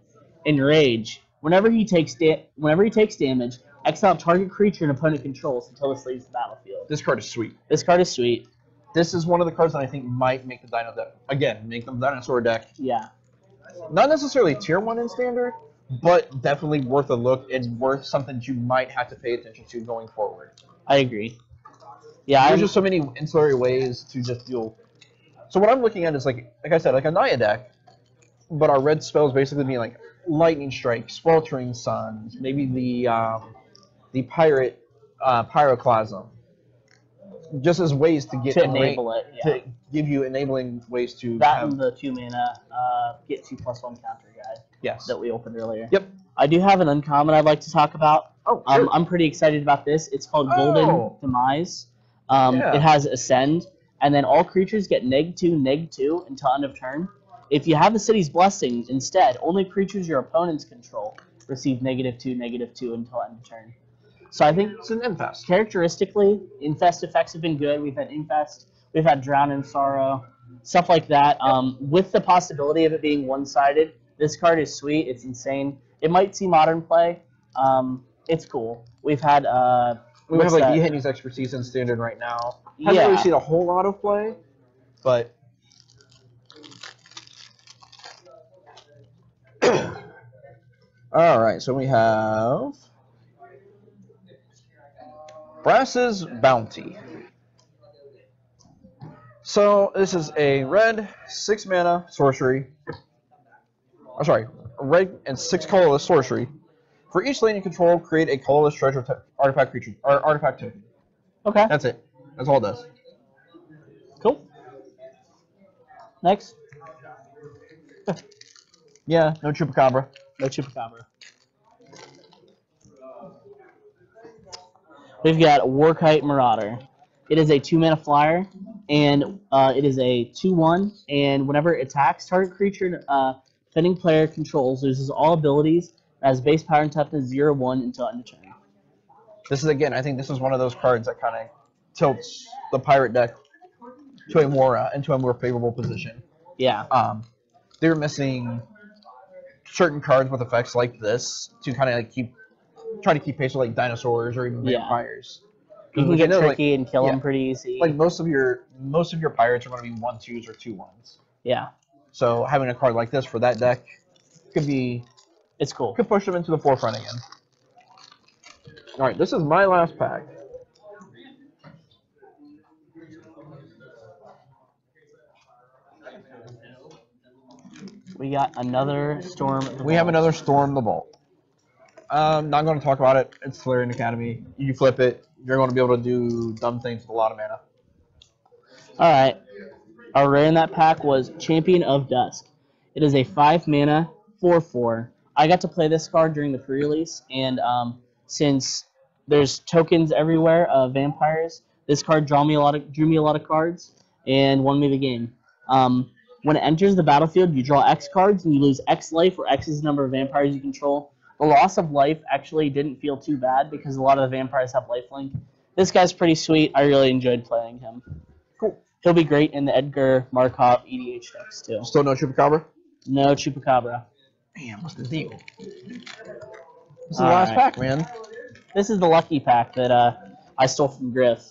Speaker 2: Enrage. Whenever he takes damage, exile target creature an opponent controls until this leaves the battlefield.
Speaker 1: This card is sweet.
Speaker 2: This card is sweet.
Speaker 1: This is one of the cards that I think might make the Dino deck. Again, make the dinosaur deck.
Speaker 2: Yeah.
Speaker 1: Not necessarily tier 1 in standard, but definitely worth a look and worth something you might have to pay attention to going forward.
Speaker 2: I agree. Yeah,
Speaker 1: There's just so many ancillary ways to just deal. So what I'm looking at is like I said, like a Naya deck, but our red spells basically being like Lightning Strike, Sweltering Suns, maybe the Pirate Pyroclasm, just as ways to get
Speaker 2: to enable it, yeah.
Speaker 1: to give you enabling ways to
Speaker 2: that
Speaker 1: have,
Speaker 2: and the 2-mana get 2+1 counter guide.
Speaker 1: Yes.
Speaker 2: That we opened earlier.
Speaker 1: Yep.
Speaker 2: I do have an uncommon I'd like to talk about.
Speaker 1: Oh, sure.
Speaker 2: I'm pretty excited about this. It's called Golden Demise. It has Ascend, and then all creatures get -2/-2 until end of turn. If you have the City's Blessing instead, only creatures your opponents control receive -2/-2 until end of turn. So I think
Speaker 1: It's an Infest.
Speaker 2: characteristically, Infest effects have been good. We've had Infest, we've had Drown in Sorrow, stuff like that. With the possibility of it being one-sided, this card is sweet. It's insane. It might see modern play. It's cool. We've had
Speaker 1: We have like Ehenny's Expertise in standard right now. Haven't really seen a whole lot of play, but all right. So we have Brass's Bounty. So this is a red 6-mana sorcery. Oh, sorry, red and 6 colorless sorcery. For each land you control, create a colorless treasure artifact creature or artifact token.
Speaker 2: Okay.
Speaker 1: That's it. That's all it does.
Speaker 2: Cool. Next.
Speaker 1: Yeah, no Chupacabra.
Speaker 2: No Chupacabra. We've got Warkite Marauder. It is a 2-mana flyer, and it is a 2/1. And whenever it attacks, target creature defending player controls loses all abilities. As base power and toughness 0/1 until end of turn.
Speaker 1: This is again. I think this is one of those cards that kind of tilts the pirate deck to a more into a more favorable position.
Speaker 2: Yeah.
Speaker 1: They were missing certain cards with effects like this to kind of like try to keep pace with like dinosaurs or even vampires.
Speaker 2: You can get tricky and kill them pretty easy.
Speaker 1: Like most of your pirates are going to be 1/2s or 2/1s.
Speaker 2: Yeah.
Speaker 1: So having a card like this for that deck could be.
Speaker 2: It's cool.
Speaker 1: Could push them into the forefront again. All right, this is my last pack.
Speaker 2: We got another Storm.
Speaker 1: We have another Storm the Vault. Not going to talk about it. It's Flareon Academy. You flip it, you're going to be able to do dumb things with a lot of mana.
Speaker 2: All right. Our rare in that pack was Champion of Dusk. It is a 5-mana 4/4. I got to play this card during the pre-release, and since there's tokens everywhere of vampires, this card drew me a lot of cards and won me the game. When it enters the battlefield, you draw X cards and you lose X life, where X is the number of vampires you control. The loss of life actually didn't feel too bad because a lot of the vampires have lifelink. This guy's pretty sweet. I really enjoyed playing him.
Speaker 1: Cool.
Speaker 2: He'll be great in the Edgar Markov EDH decks too.
Speaker 1: Still no Chupacabra?
Speaker 2: No Chupacabra.
Speaker 1: Damn, what's the deal? This is the last pack, man.
Speaker 2: This is the lucky pack that I stole from Griff.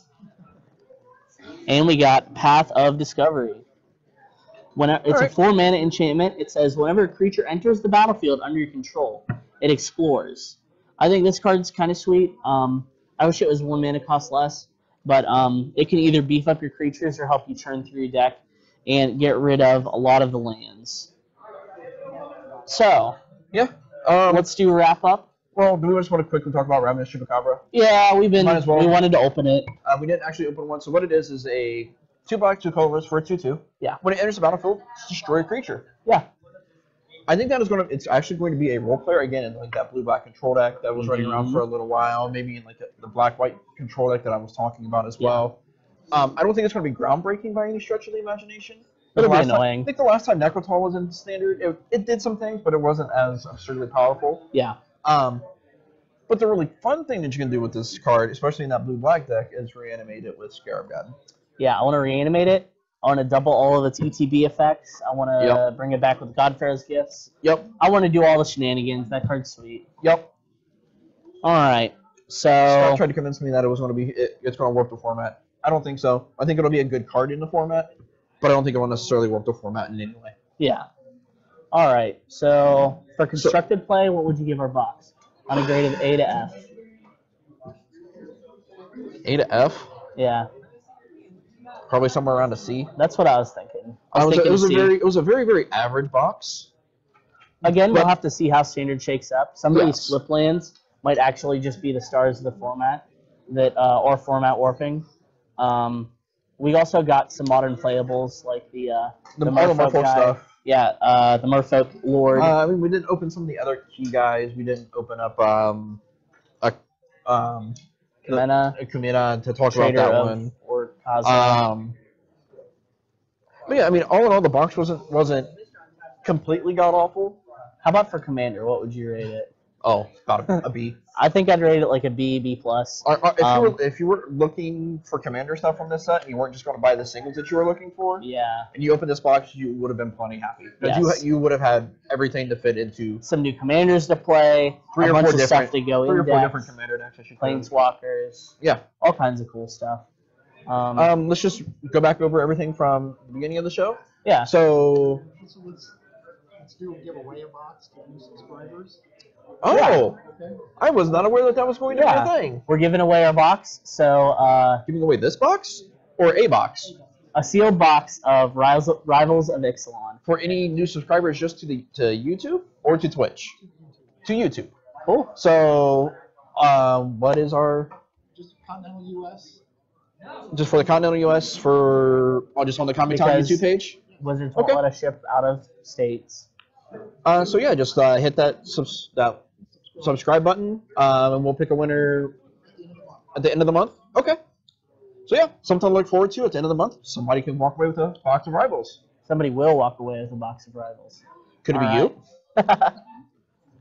Speaker 2: And we got Path of Discovery. It's a 4-mana enchantment. It says whenever a creature enters the battlefield under your control, it explores. I think this card's kind of sweet. I wish it was 1 mana cost less, but it can either beef up your creatures or help you churn through your deck and get rid of a lot of the lands. So,
Speaker 1: yeah,
Speaker 2: let's do a wrap up.
Speaker 1: Well, do we just want to quickly talk about Ravenous Chupacabra?
Speaker 2: Yeah, we
Speaker 1: well.
Speaker 2: wanted to open it.
Speaker 1: We didn't actually open one. So what it is a 2 black, 2 colorless for a 2/2.
Speaker 2: Yeah.
Speaker 1: When it enters the battlefield, destroy a creature.
Speaker 2: Yeah.
Speaker 1: I think that is going to. It's actually going to be a role player again in like that blue-black control deck that was running around for a little while. Maybe in like the black-white control deck that I was talking about as well. I don't think it's going to be groundbreaking by any stretch of the imagination.
Speaker 2: It'll be annoying.
Speaker 1: I think the last time Necrotal was in Standard, it did some things, but it wasn't as absurdly powerful.
Speaker 2: Yeah.
Speaker 1: But the really fun thing that you can do with this card, especially in that blue-black deck, is reanimate it with Scarab God.
Speaker 2: Yeah, I want to reanimate it. I want to double all of its ETB effects. I want to bring it back with Godfarer's Gifts.
Speaker 1: Yep.
Speaker 2: I want to do all the shenanigans. That card's sweet.
Speaker 1: Yep.
Speaker 2: All right. So
Speaker 1: Scott tried to convince me that it was going to be it's going to warp the format. I don't think so. I think it'll be a good card in the format, but I don't think it will necessarily warp the format in any way.
Speaker 2: Yeah. All right. So for constructed play, what would you give our box on a grade of A to F?
Speaker 1: A to F?
Speaker 2: Yeah.
Speaker 1: Probably somewhere around a C.
Speaker 2: That's what I was thinking.
Speaker 1: It was a very, very average box.
Speaker 2: Again, we'll have to see how Standard shakes up. Some of these flip lands might actually just be the stars of the format or format warping. We also got some modern playables like the
Speaker 1: Merfolk stuff.
Speaker 2: Yeah, the Merfolk Lord.
Speaker 1: I mean, we didn't open some of the other key guys. We didn't open up Kumena to talk about that one.
Speaker 2: Or Kaza.
Speaker 1: But yeah, I mean, all in all, the box wasn't completely god awful.
Speaker 2: How about for Commander? What would you rate it?
Speaker 1: Oh, about a B.
Speaker 2: I think I'd rate it like a B, B+.
Speaker 1: If you were looking for Commander stuff from this set, and you weren't just going to buy the singles that you were looking for, and you opened this box, you would have been plenty happy. Because you would have had everything to fit into
Speaker 2: some new Commanders to play,
Speaker 1: three or four different Commander decks.
Speaker 2: Planeswalkers.
Speaker 1: Yeah,
Speaker 2: all kinds of cool stuff.
Speaker 1: Let's just go back over everything from the beginning of the show.
Speaker 2: Yeah.
Speaker 1: So
Speaker 3: let's do a giveaway a box to new subscribers.
Speaker 1: Oh, yeah. Okay. I was not aware that was going to be a thing.
Speaker 2: We're giving away our box, so
Speaker 1: giving away this box or a box?
Speaker 2: A sealed box of Rivals of Ixalan
Speaker 1: for any new subscribers, just to YouTube or to Twitch. To YouTube.
Speaker 2: Cool.
Speaker 1: So, what is our?
Speaker 3: Just continental US.
Speaker 1: Just for the continental US just on the Comic Time YouTube page.
Speaker 2: Wizards won't let us ship out of states.
Speaker 1: So yeah, just hit that subscribe button, and we'll pick a winner at the end of the month. Okay. So yeah, something to look forward to at the end of the month. Somebody can walk away with a box of Rivals.
Speaker 2: Somebody will walk away with a box of Rivals.
Speaker 1: Could it be you?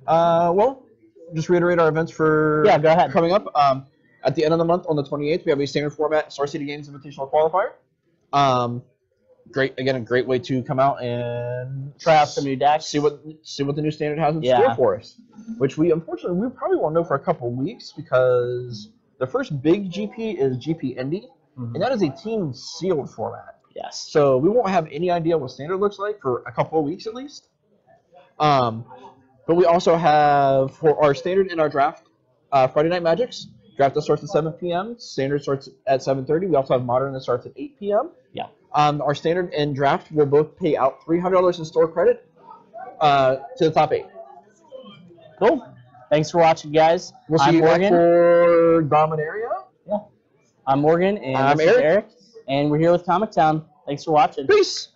Speaker 1: Well, just reiterate our events for
Speaker 2: go ahead.
Speaker 1: Coming up. At the end of the month on the 28th, we have a standard format Star City Games Invitational Qualifier. A great way to come out and
Speaker 2: try out some new decks.
Speaker 1: See what the new standard has in store for us. Which we probably won't know for a couple weeks because the first big GP is GP Indy, and that is a team sealed format.
Speaker 2: Yes.
Speaker 1: So we won't have any idea what standard looks like for a couple of weeks at least. But we also have for our standard and our draft Friday Night Magics. Draft that starts at 7 p.m. Standard starts at 7:30. We also have Modern that starts at 8 p.m.
Speaker 2: Yeah.
Speaker 1: Our Standard and Draft will both pay out $300 in store credit to the top 8.
Speaker 2: Cool. Thanks for watching, guys.
Speaker 1: We'll see you back for Dominaria.
Speaker 2: Yeah. I'm Morgan, and
Speaker 1: I'm
Speaker 2: Eric, and we're here with Comic Town. Thanks for watching.
Speaker 1: Peace.